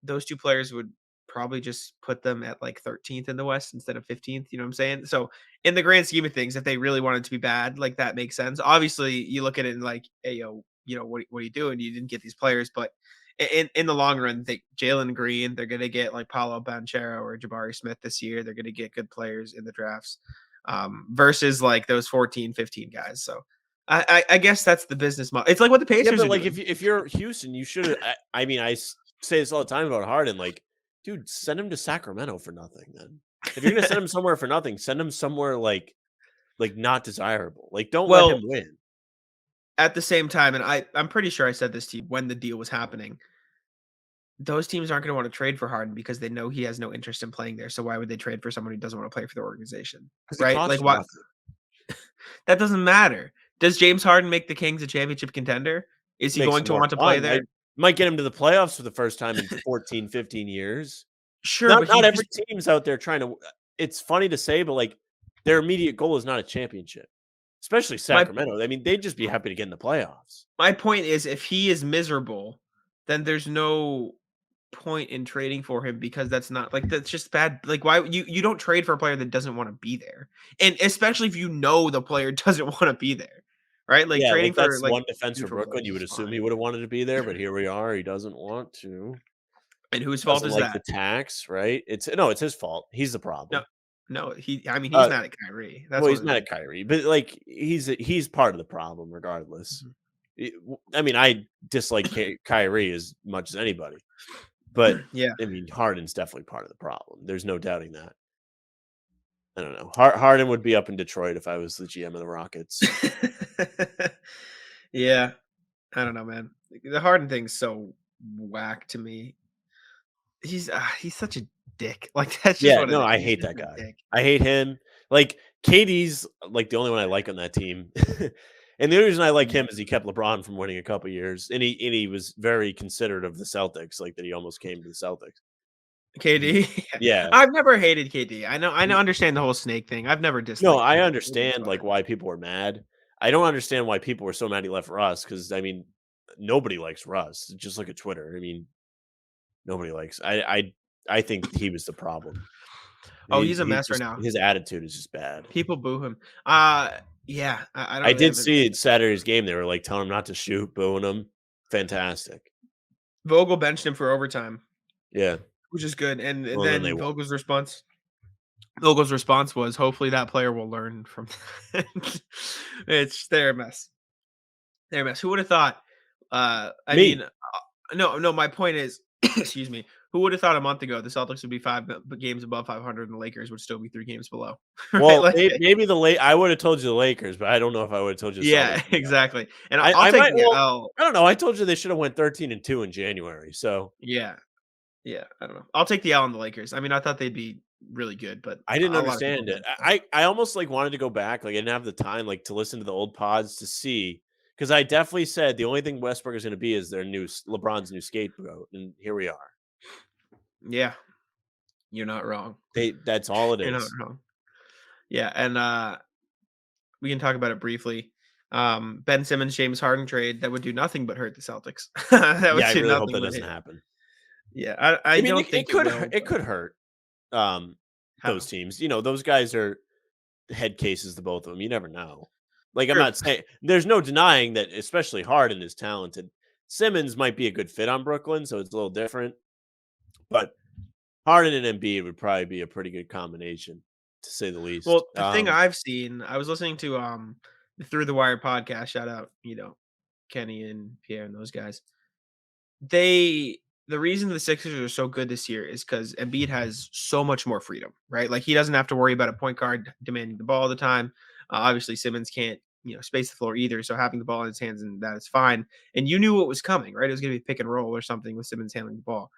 those 2 players would probably just put them at, like, 13th in the West instead of 15th, you know what I'm saying? So, in the grand scheme of things, if they really wanted to be bad, like, that makes sense. Obviously, you look at it and like, "Hey, yo, you know, what are you doing? You didn't get these players," but in the long run, they Jalen Green, they're gonna get, like, Paolo Banchero or Jabari Smith this year. They're gonna get good players in the drafts, versus, like, those 14, 15 guys. So, I guess that's the business model. It's like what the Yeah, Pacers but, are like, doing. if you're Houston, you shoulda I mean, say this all the time about Harden, like, dude, send him to Sacramento for nothing then. If you're gonna send him somewhere for nothing, send him somewhere, like, not desirable. Like, don't let him Well, win. at the same time, and I'm pretty sure I said this to you when the deal was happening, those teams aren't gonna wanna trade for Harden because they know he has no interest in playing there, so why would they trade for someone who doesn't wanna play for the organization, 'Cause he right? Like, costs you what? nothing. That doesn't matter. Does James Harden make the Kings a championship contender? Is he Makes going it to more want to play fun. there? Might get him to the playoffs for the first time in 14, 15 years. Sure, Not but he not every just team's out there trying to it's funny to say, but, like, their immediate goal is not a championship, especially my Sacramento. I mean, they'd just be happy to get in the playoffs. my point is if he is miserable, then there's no point in trading for him because that's just bad. Like, why you don't trade for a player that doesn't want to be there, and especially if you know the player doesn't want to be there, right? Like Yeah, trading like, for that's like one defense for neutral Brooklyn. zones You would is assume fine. he would have wanted to be there, but here we are. He doesn't want to. And whose fault Doesn't is like the that? tax, right? It's his fault. He's the No, problem. no, I mean, he's Uh, mad at Kyrie. That's well, what he's it mad is. at Kyrie, but, like, he's part of the problem regardless. Mhm. I mean, I dislike Kyrie as much as anybody, but, Yeah. I mean, Harden's definitely part of the problem. There's no doubting that. I don't know. Harden would be up in Detroit if I was the GM of the Rockets. Yeah. I don't know, man. The Harden thing's so whack to me. He's such a dick. Like that's just Yeah, what it no, is. I He's hate just that a guy. dick. I hate him. Like, KD's, like, the only one I like on that team. And the only reason I like Mm. him is he kept LeBron from winning a couple years, and he was very considerate of the Celtics, like, that he almost came to the Celtics. He KD. Yeah. I've never hated KD. I know understand the whole snake thing. I've never No, disliked I KD. I think it's understand, like, fine. why people were mad. I don't understand why people were so mad he left Russ, because I mean, nobody likes Russ. Just look at Twitter. I mean, nobody likes I think he was the problem. Oh, he's a He mess right just now. his attitude is just bad. People boo him. Yeah, I don't I really did have an see it Saturday's game, they were, like, telling him not to shoot, booing him. Fantastic. Vogel benched him for overtime, Yeah. which is good. And Well, then they then won. Vogel's response was, "Hopefully that player will learn from that." They're a mess. They're a mess. Who would have thought? I mean, Me. no. My point is, excuse me. Who would have thought a month ago the Celtics would be games above 500 and the Lakers would still be 3 games below? Right? Well, Like, maybe I would have told you the Lakers, but I don't know if I would have told you the Celtics. yeah, exactly. And I'll I take might the well, L. I don't know, I told you they should have went 13-2 in January, so Yeah, yeah. I don't know. I'll take the L on the Lakers. I mean, I thought they'd be really good, but I didn't a lot of people understand it. did. So. I almost, like, wanted to go back, like, I didn't have the time, like, to listen to the old pods to see, because I definitely said the only thing Westbrook is gonna be is their new LeBron's new scapegoat, and here we are. Yeah, you're not wrong. That's all it You're not is. wrong. Yeah, and we can talk about it briefly. Ben Simmons, James Harden trade that would do nothing but hurt the Celtics. That would Yeah, I do really hope nothing that but doesn't hit. happen. Yeah, I I mean, don't think it will. it But could hurt, um, those how? teams. You know, those guys are head cases to both of them. You never know. Like, I'm True. not saying there's no denying that, especially Harden is talented. Simmons might be a good fit on Brooklyn, so it's a little different. But Harden and Embiid would probably be a pretty good combination, to say the least. Well, the thing I've seen, I was listening to the Through the Wire podcast. Shout out, Kenny and Pierre and those guys. They the reason the Sixers are so good this year is because Embiid has so much more freedom, right? Like he doesn't have to worry about a point guard demanding the ball all the time. Obviously, Simmons can't, space the floor either. So having the ball in his hands and that is fine. And you knew what was coming, right? It was going to be pick and roll or something with Simmons handling the ball.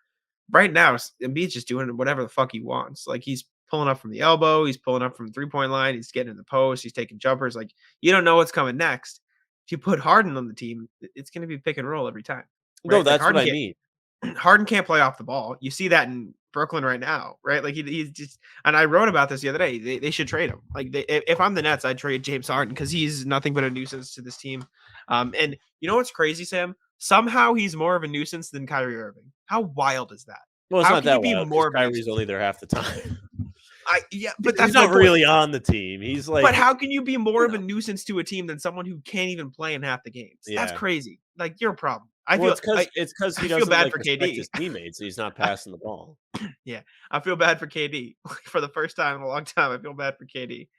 Right now, Embiid's just doing whatever the fuck he wants. Like he's pulling up from the elbow, he's pulling up from the 3 point line, he's getting in the post, he's taking jumpers. Like you don't know what's coming next. If you put Harden on the team, it's going to be pick and roll every time, No, right? Like that's what I mean. Harden can't play off the ball. You see that in Brooklyn right now, right? Like he's just, and I wrote about this the other day. They should trade him. Like if I'm the Nets, I'd trade James Harden because he's nothing but a nuisance to this team. And you know what's crazy, Sam? Somehow he's more of a nuisance than Kyrie Irving. How wild is that? Well, it's How not can you that be wild because more of a Kyrie's nuisance? only there half the time. Yeah, but He's that's my not point. really on the team. He's But like, how can you be more you of a know, nuisance to a team than someone who can't even play in half the games? That's yeah. crazy. Like you're a problem. I Well, feel it's because I he feel doesn't, bad like, for respect KD. his teammates. He's not passing the ball. Yeah, I feel bad for KD. For the first time in a long time, I feel bad for KD,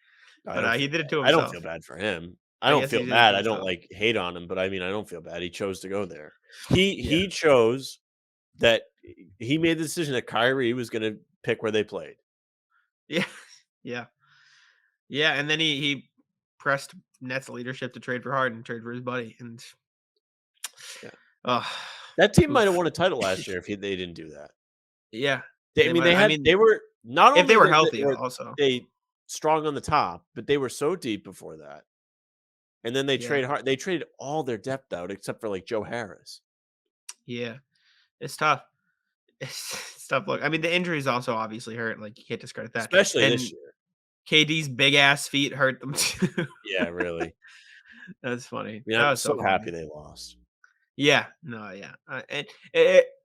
I but don't he feel did it bad. to I don't feel himself. bad for him. I I don't guess he feel did it to bad. I don't, himself. like, hate on him, but I mean, I don't feel bad. He chose to go there. Yeah, He chose that he made the decision that Kyrie was gonna pick where they played. yeah, yeah, yeah. And then he pressed Nets leadership to trade for Harden, trade for his buddy, and Yeah. oh, That team might have oof. won a title last year if they didn't do that. Yeah, I they mean, might. I they mean, were not if they only were healthy, were also. they strong on the top, but they were so deep before that. And then Yeah, they traded all their depth out except for, like, Joe Harris. yeah. It's tough. It's tough. Look, I mean, the injuries also obviously hurt. Like you can't discredit that. Especially this And year. KD's big ass feet hurt them too. Yeah, really. That's funny. I mean, That I'm was so so happy funny. they lost. Yeah, no, yeah, and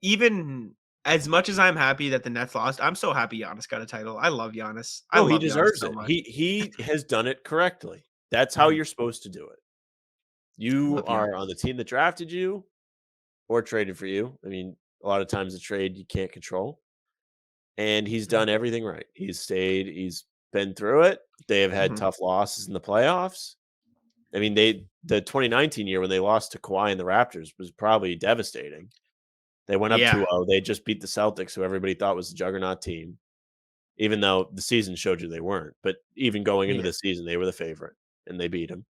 even as much as I'm happy that the Nets lost, I'm so happy Giannis got a title. I love Giannis. I No, he love Giannis deserves so it. much. He has done it correctly. That's how Mhm. you're supposed to do it. You Love are on Giannis. the team that drafted you or traded for you. I mean, a lot of times the trade you can't control. And he's Mhm, done everything right. He's stayed, he's been through it. They have had mhm. tough losses in the playoffs. I mean, the 2019 year when they lost to Kawhi and the Raptors was probably devastating. They went up Yeah, 2-0. They just beat the Celtics, who everybody thought was the juggernaut team, even though the season showed you they weren't. But even going into yeah. the season, they were the favorite, and they beat him.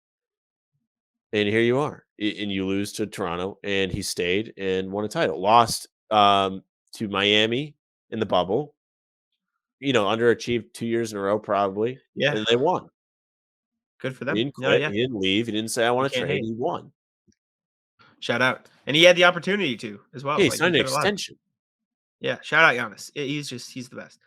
And here you are, and you lose to Toronto, and he stayed and won a title. Lost to Miami in the bubble, underachieved 2 years in a row probably, Yeah, and they won. good for He them. didn't No, quit, yeah, he didn't leave, he didn't say, "I you wanna can't trade," hate. he won. Shout out. And he had the opportunity to as Yeah, well, he like, he signed an coulda left. extension. Yeah, shout out Giannis. He's the best.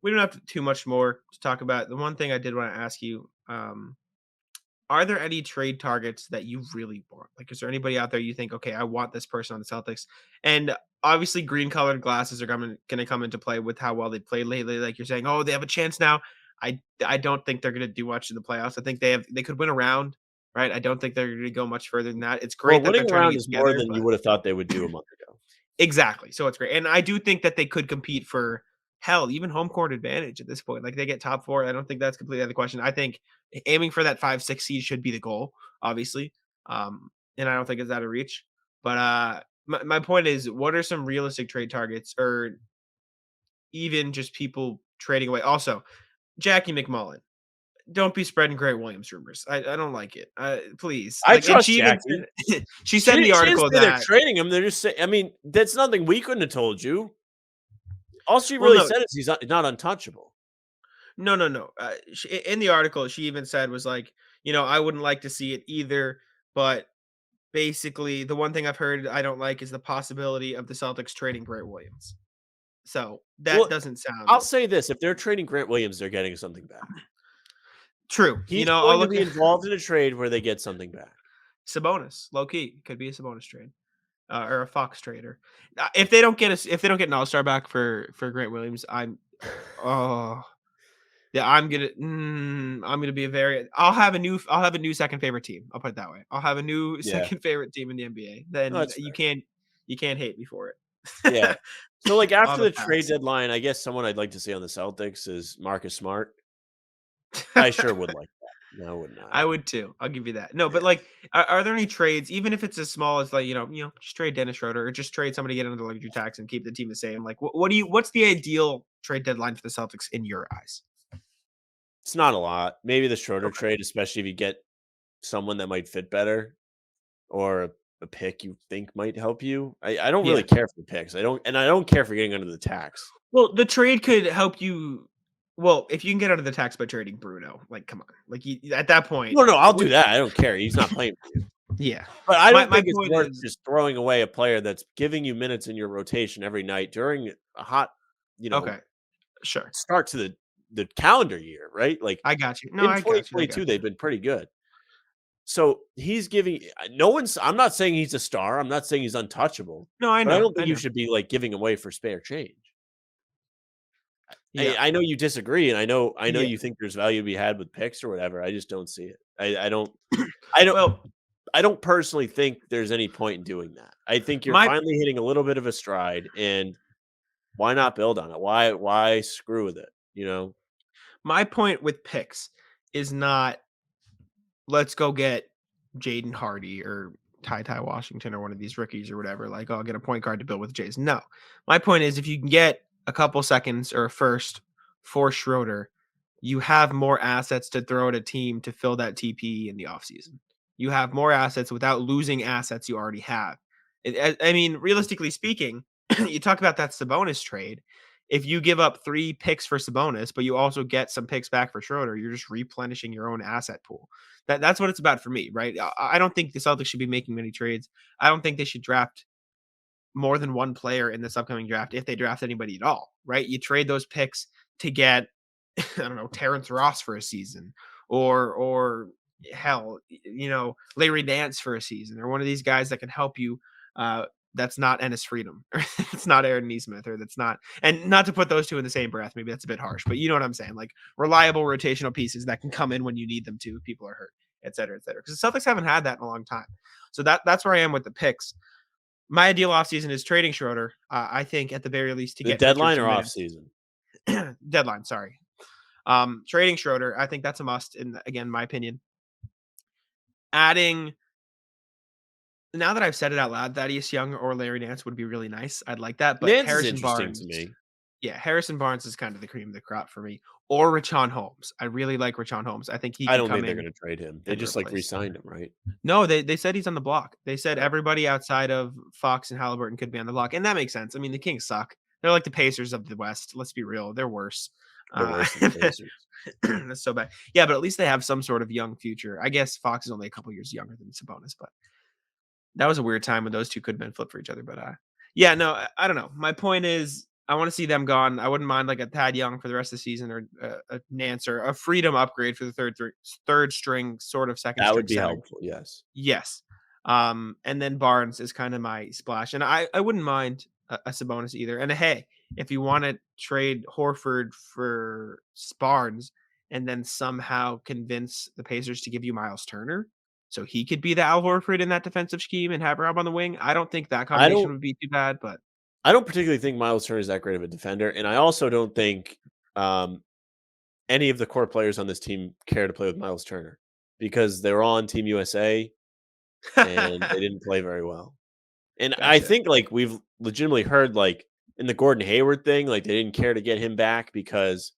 We don't have too much more to talk about. The one thing I did wanna ask you, are there any trade targets that you really want? Like, is there anybody out there you think, okay, I want this person on the Celtics? And obviously, green colored glasses are gonna come into play with how well they played lately. Like you're saying, oh, they have a chance now. I don't think they're gonna do much in the playoffs. I think they could win a round, right? I don't think they're gonna go much further than that. It's Well, great that they're winning turning around it is more together, than you but would have thought they would do a month ago. exactly. So it's great. And I do think that they could compete for hell, even home court advantage at this point. Like they get top four. I don't think that's completely out of the question. I think aiming for that 5-6 seed should be the goal, obviously. And I don't think it's out of reach. But my point is, what are some realistic trade targets or even just people trading away? Also, Jackie McMullen. Don't be spreading Grant Williams rumors. I don't like it. Please. I Like, and trust she even Jackie. said she said in the She didn't article say they're that trading him, they're just saying I mean, that's nothing we couldn't have told you. All she well really no, said is he's not untouchable. no, no, no. In the article, she even said was like, I wouldn't like to see it either, but basically, the one thing I've heard I don't like is the possibility of the Celtics trading Grant Williams. So that Well, doesn't I'll sound say this, if they're trading Grant Williams, they're getting something back. true. He's I'll going to look be at involved in a trade where they get something back. Sabonis, low key could be a Sabonis trade or a Fox trader. If they don't get if they don't get an All Star back for Grant Williams, oh yeah, I'm gonna be a very I'll have a new second favorite team. I'll put it that way. I'll have a new Yeah. second favorite team in the NBA. No, Then that's fair. you can't hate me for Yeah. it. So, like, I'll after have the a trade pass. deadline, I guess someone I'd like to see on the Celtics is Marcus Smart. I sure would like that. No, would not. I would too. I'll give you that. No, Yeah. but like, are there any trades, even if it's as small as like just trade Dennis Schroeder or just trade somebody get under the luxury tax and keep the team the same? Like, what's the ideal trade deadline for the Celtics in your eyes? It's not a lot. Maybe the Schroeder Okay, trade, especially if you get someone that might fit better or a pick you think might help you. I don't really yeah. care for the picks. I don't care for getting under the tax. Well, the trade could help you. Well, if you can get out of the tax by trading Bruno, like, come on, like at that point, No, no, I'll do that. I don't care. He's not playing for you. yeah. But I don't My think it's point worth is just throwing away a player that's giving you minutes in your rotation every night during a hot, you know, okay, sure, start to the calendar year, right? Like I got you. No, in I got you. I got 2022, you. they've been pretty good. So he's giving no one's I'm not saying he's a star. I'm not saying he's untouchable, No, I but I know, don't I think you know. should be like giving away for spare change. Yeah, I know you disagree, and I know yeah. you think there's value to be had with picks or whatever. I just don't see it. I don't Well, I don't personally think there's any point in doing that. I think you're my finally hitting a little bit of a stride, and why not build on it? Why screw with it? You know? my point with picks is not let's go get Jaden Hardy or Ty Washington or one of these rookies or whatever. Like, oh, I'll get a point guard to build with Jays. No, my point is if you can get a couple seconds or a first for Schroeder, you have more assets to throw at a team to fill that TP in the offseason. You have more assets without losing assets you already have. I mean, realistically speaking, you talk about that Sabonis trade. If you give up 3 picks for Sabonis, but you also get some picks back for Schroeder, you're just replenishing your own asset pool. That's what it's about for me, right? I don't think the Celtics should be making many trades. I don't think they should draft more than one player in this upcoming draft if they draft anybody at all, right? You trade those picks to get I don't know, Terrence Ross for a season or hell, Larry Nance for a season or one of these guys that can help you that's not Ennis Freedom or it's not Aaron Neesmith or that's not and not to put those two in the same breath, maybe that's a bit harsh, but you know what I'm saying? Like reliable rotational pieces that can come in when you need them to if people are hurt. et cetera, et cetera. Because the Celtics haven't had that in a long time. So that's where I am with the picks. My ideal offseason is trading Schroeder. I think at the very least to The get deadline or Richardson off minutes. season? Deadline, sorry. Trading Schroeder, I think that's a must. In again, my opinion. Adding now that I've said it out loud, Thaddeus Young or Larry Nance would be really nice. I'd like that, but Nance is Harrison interesting to Barnes, me. yeah, Harrison Barnes is kind of the cream of the crop for me. Or Richaun Holmes. I really like Richaun Holmes. I think he I could don't come think they're in gonna trade him. They and just, like, replace. re-signed him, right? No, they said he's on the block. They said Oh, everybody outside of Fox and Halliburton could be on the block, and that makes sense. I mean, the Kings suck. They're like the Pacers of the West. Let's be real, they're worse. they're Uh, worse than the Pacers. that's so bad. Yeah, but at least they have some sort of young future. I guess Fox is only a couple years younger than Sabonis, but that was a weird time when those two could have been flipped for each other. But yeah, no, I don't know. My point is, I want to see them gone. I wouldn't mind like a Thad Young for the rest of the season, or a Nance, or a Freedom upgrade for the third string, sort of second That string would be center. helpful, yes. Yes. And then Barnes is kind of my splash. And I wouldn't mind a Sabonis either. And hey, if you want to trade Horford for Barnes and then somehow convince the Pacers to give you Miles Turner so he could be the Al Horford in that defensive scheme and have Rob on the wing, I don't think that I combination don't would be too bad, but I don't particularly think Miles Turner is that great of a defender, and I also don't think, um, any of the core players on this team care to play with Miles Turner because they were all on Team USA, and they didn't play very well. And I gotcha. think, like, we've legitimately heard, like, in the Gordon Hayward thing, like, they didn't care to get him back because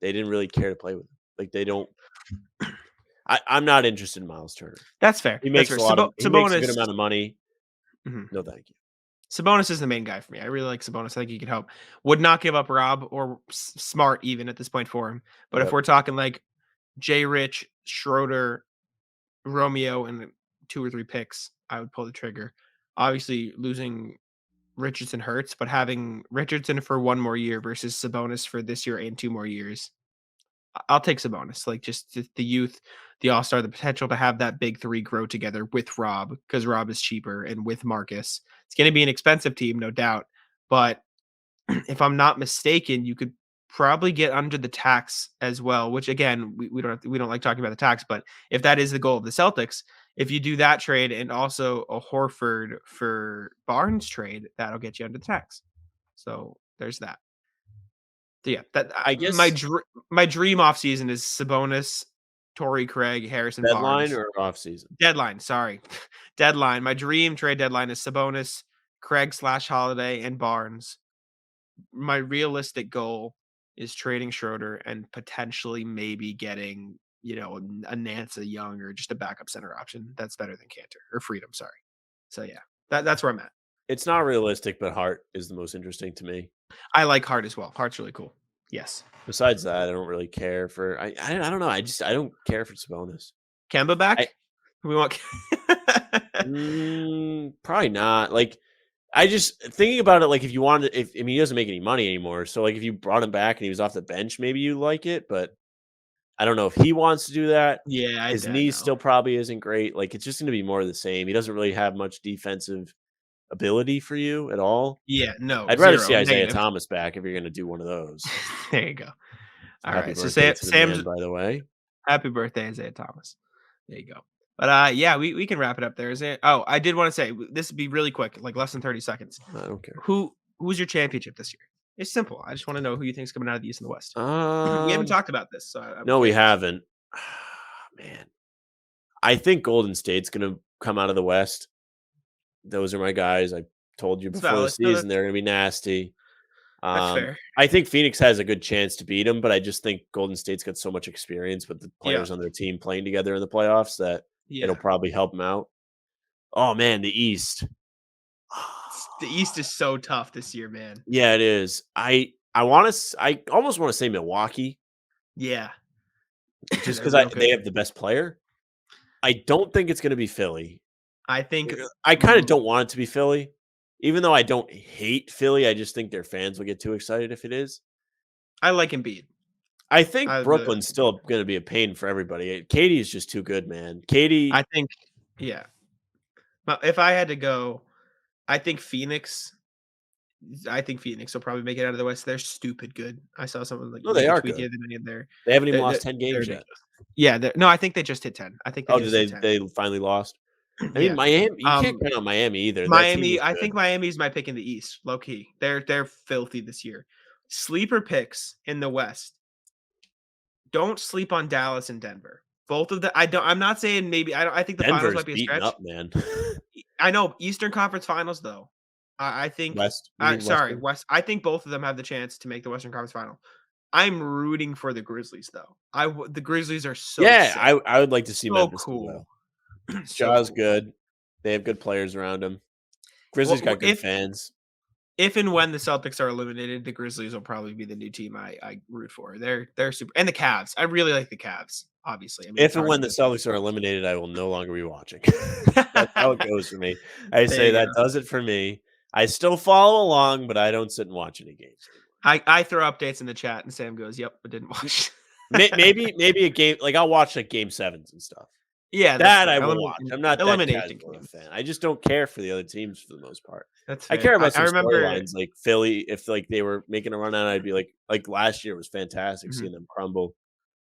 they didn't really care to play with him. Like, they don't I'm not interested in Miles Turner. That's fair. That's fair. He makes a good Sabonis. amount of money. Mhm. No, thank you. Sabonis is the main guy for me. I really like Sabonis. I think he could help. Would not give up Rob or Smart even at this point for him. But if Yep. we're talking like Jay Rich, Schroeder, Romeo, and 2 or 3 picks, I would pull the trigger. Obviously, losing Richardson hurts, but having Richardson for 1 more year versus Sabonis for this year and 2 more years, I'll take Sabonis. Like just the youth, the All Star, the potential to have that big three grow together with Rob because Rob is cheaper, and with Marcus, it's going to be an expensive team, no doubt. But if I'm not mistaken, you could probably get under the tax as well, which again, we don't like talking about the tax, but if that is the goal of the Celtics, if you do that trade and also a Horford for Barnes trade, that'll get you under the tax. So there's that. So yeah, that I guess my dream offseason is Sabonis, Torrey Craig, Harrison deadline Barnes. or off season? Deadline, sorry. Deadline. My dream trade deadline is Sabonis, Craig slash Holiday, and Barnes. My realistic goal is trading Schroeder and potentially maybe getting, a Nance, a Young, or just a backup center option. That's better than Cantor or Freedom. Sorry. So yeah, that's where I'm at. It's not realistic, but Hart is the most interesting to me. I like Hart as well. Hart's really cool. Yes. Besides that, I don't really care for I don't know, I don't care for Sabonis. Kemba I back? We want. Probably not. Like, I just thinking about it, like, if you wanted if I mean, he doesn't make any money anymore, so, like, if you brought him back and he was off the bench, maybe you like it, but I don't know if he wants to do that. Yeah, I His don't knee know. still probably isn't great. Like, it's just gonna be more of the same. He doesn't really have much defensive ability for you at all. Yeah, no, I'd rather 0, see Isaiah negative. Thomas back if you're gonna do one of those. There you go. So All happy right. So birthday to the Sam's man, by the way. happy birthday, Isaiah Thomas. There you go. But yeah, we can wrap it up there. Is it? Oh, I did want to say this would be really quick, like less than 30 seconds. I don't care. Who's your championship this year? It's simple. I just want to know who you think's coming out of the East and the West. We haven't Um, talked about this, so I'm no, we curious. haven't. Man, I think Golden State's gonna come out of the West. Those are my guys. I told you It's before the valid. No, season they're gonna be nasty. that's fair. I think Phoenix has a good chance to beat them, but I just think Golden State's got so much experience with the Yeah. players on their team playing together in the playoffs that it'll Yeah. probably help them out. Oh man, the East. The East is so tough this year, man. Yeah, it is. I almost want to say Milwaukee Yeah. just They're because real they good. have the best player. I don't think it's going to be Philly. I think I kind of mm, don't want it to be Philly, even though I don't hate Philly. I just think their fans will get too excited if it is. I like Embiid. I think I really Brooklyn's like Embiid. still going to be a pain for everybody. Katie is just too good, man. Katie, I think, yeah. But if I had to go, I think Phoenix I think Phoenix will probably make it out of the West. They're stupid good. I saw someone like No, they make a are tweet the good. other night, and They haven't even they're lost 10 they're games yet. ridiculous. Yeah, no, I think they just hit 10. I think they Oh, did just hit 10. they finally lost? I mean, Yeah. Miami, you can't Um, count on Miami either. That team Miami, is I good. think Miami's my pick in the East, low key. They're filthy this year. Sleeper picks in the West. Don't sleep on Dallas and Denver. Both of the I'm not saying maybe I think the finals Denver's might be a beaten stretch. up, man. I know Eastern Conference Finals though. I think West, you mean sorry, Western? West. I think both of them have the chance to make the Western Conference Final. I'm rooting for the Grizzlies though. The Grizzlies are so Yeah, sick, I would like to see so Memphis do cool, well. so Ja's cool. good. They have good players around him. Grizzlies Well, got good fans. if and when the Celtics are eliminated, the Grizzlies will probably be the new team I root for. They're super, and the Cavs. I really like the Cavs. Obviously, I mean it's If and hard to when the go against Celtics are eliminated, I will no longer be watching. That's how it them. goes for me. I There say you that go. does it for me. I still follow along, but I don't sit and watch any games anymore. I throw updates in the chat, and Sam goes, "Yep, but didn't watch." Maybe a game like I'll watch like game sevens and stuff. Yeah, that's That fair. I will watch. I'm not that Elimination casual of a games. fan. I just don't care for the other teams for the most part. That's I care fair. about I some remember storylines like Philly. If like they were making a run out, I'd be like last year was fantastic mhm. seeing them crumble.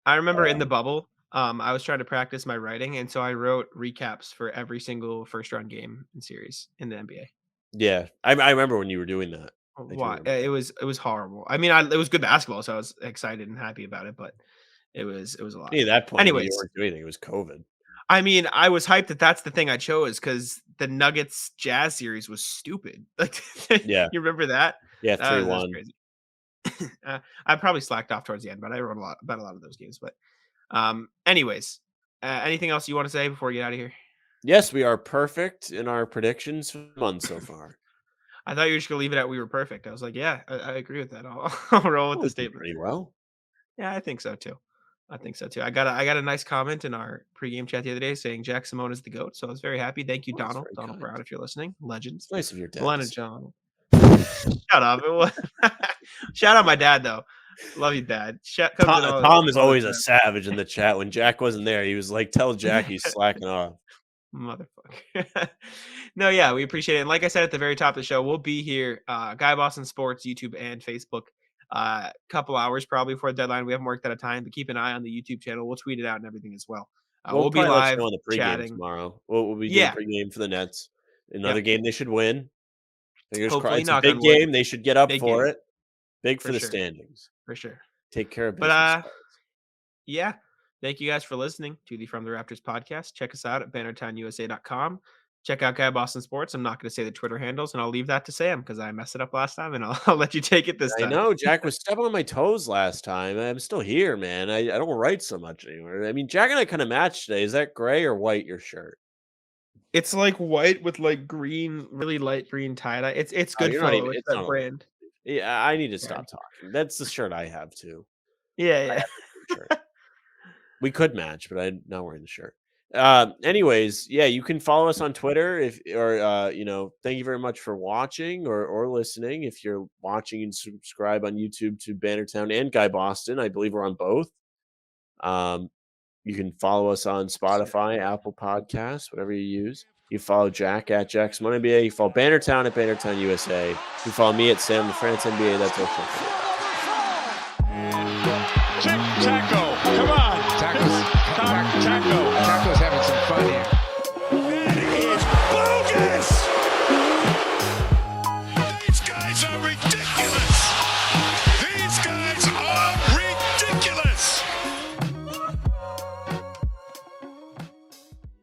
I remember in the Um, bubble, I was trying to practice my writing, and so I wrote recaps for every single first round game and series in the NBA. yeah, I remember when you were doing that. I do Why? remember that. It was horrible. I mean, it was good basketball, so I was excited and happy about it, but it was a lot. Me at that point, I mean, you Anyways, weren't doing anything. It was COVID. I mean, I was hyped that that's the thing I chose because the Nuggets Jazz series was stupid. Like, Yeah, you remember that? yeah, That was 3-1. crazy. I probably slacked off towards the end, but I wrote a lot about a lot of those games. But anyways, anything else you want to say before we get out of here? Yes, we are perfect in our predictions for the month so far. I thought you were just gonna leave it at we were perfect. I was like, yeah, I agree with that. I'll roll with Oh, the we did statement. pretty well. Yeah, I think so too. I think so too. I got a nice comment in our pregame chat the other day saying Jack Simone is the goat. So I was very happy. Thank you, Well, that's Donald. very Donald kind. Brown, if you're listening. Legends. It's nice of your dad to Millennium say. John. Shut up. It was shout out my dad though. Love you, Dad. Comes in Tom is all the always a time. savage in the chat. When Jack wasn't there, he was like, "Tell Jack he's slacking off." Motherfucker. No, yeah, we appreciate it. And like I said at the very top of the show, we'll be here, Guy Boston Sports, YouTube and Facebook. Couple hours probably before the deadline. We haven't worked out a time, but keep an eye on the YouTube channel. We'll tweet it out and everything as well. We'll We'll be probably let you live know on the pregame chatting. tomorrow. We'll be doing Yeah. pregame for the Nets. Another Yep. game they should win. Fingers crossed. Hopefully, It's a knock big on wood. game. They should get up Big for game it. Big for for the sure. standings. For sure. Take care of But business. yeah. Thank you guys for listening to the From the Rafters podcast. Check us out at bannertownusa.com. Check out Guy Boston Sports. I'm not going to say the Twitter handles, and I'll leave that to Sam because I messed it up last time, and I'll let you take it this I time. know Jack was stepping on my toes last time. I'm still here, man. I don't write so much anymore. I mean, Jack and I kind of matched today. Is that gray or white, your shirt? It's like white with like green, really light green tie dye. It's Oh, good you're not flow. even It's it's that not on. brand. Yeah, I need to Sorry. stop talking. That's the shirt I have too. I Yeah, have the shirt. We could match, but I'm not wearing the shirt. Anyways, yeah, you can follow us on Twitter thank you very much for watching or listening. If you're watching and subscribe on YouTube to Bannertown and Guy Boston, I believe we're on both. You can follow us on Spotify, Apple Podcasts, whatever you use. You follow Jack at Jack's Money NBA. You follow Bannertown at Bannertown USA. You follow me at Sam the France NBA. That's our show. Tic tac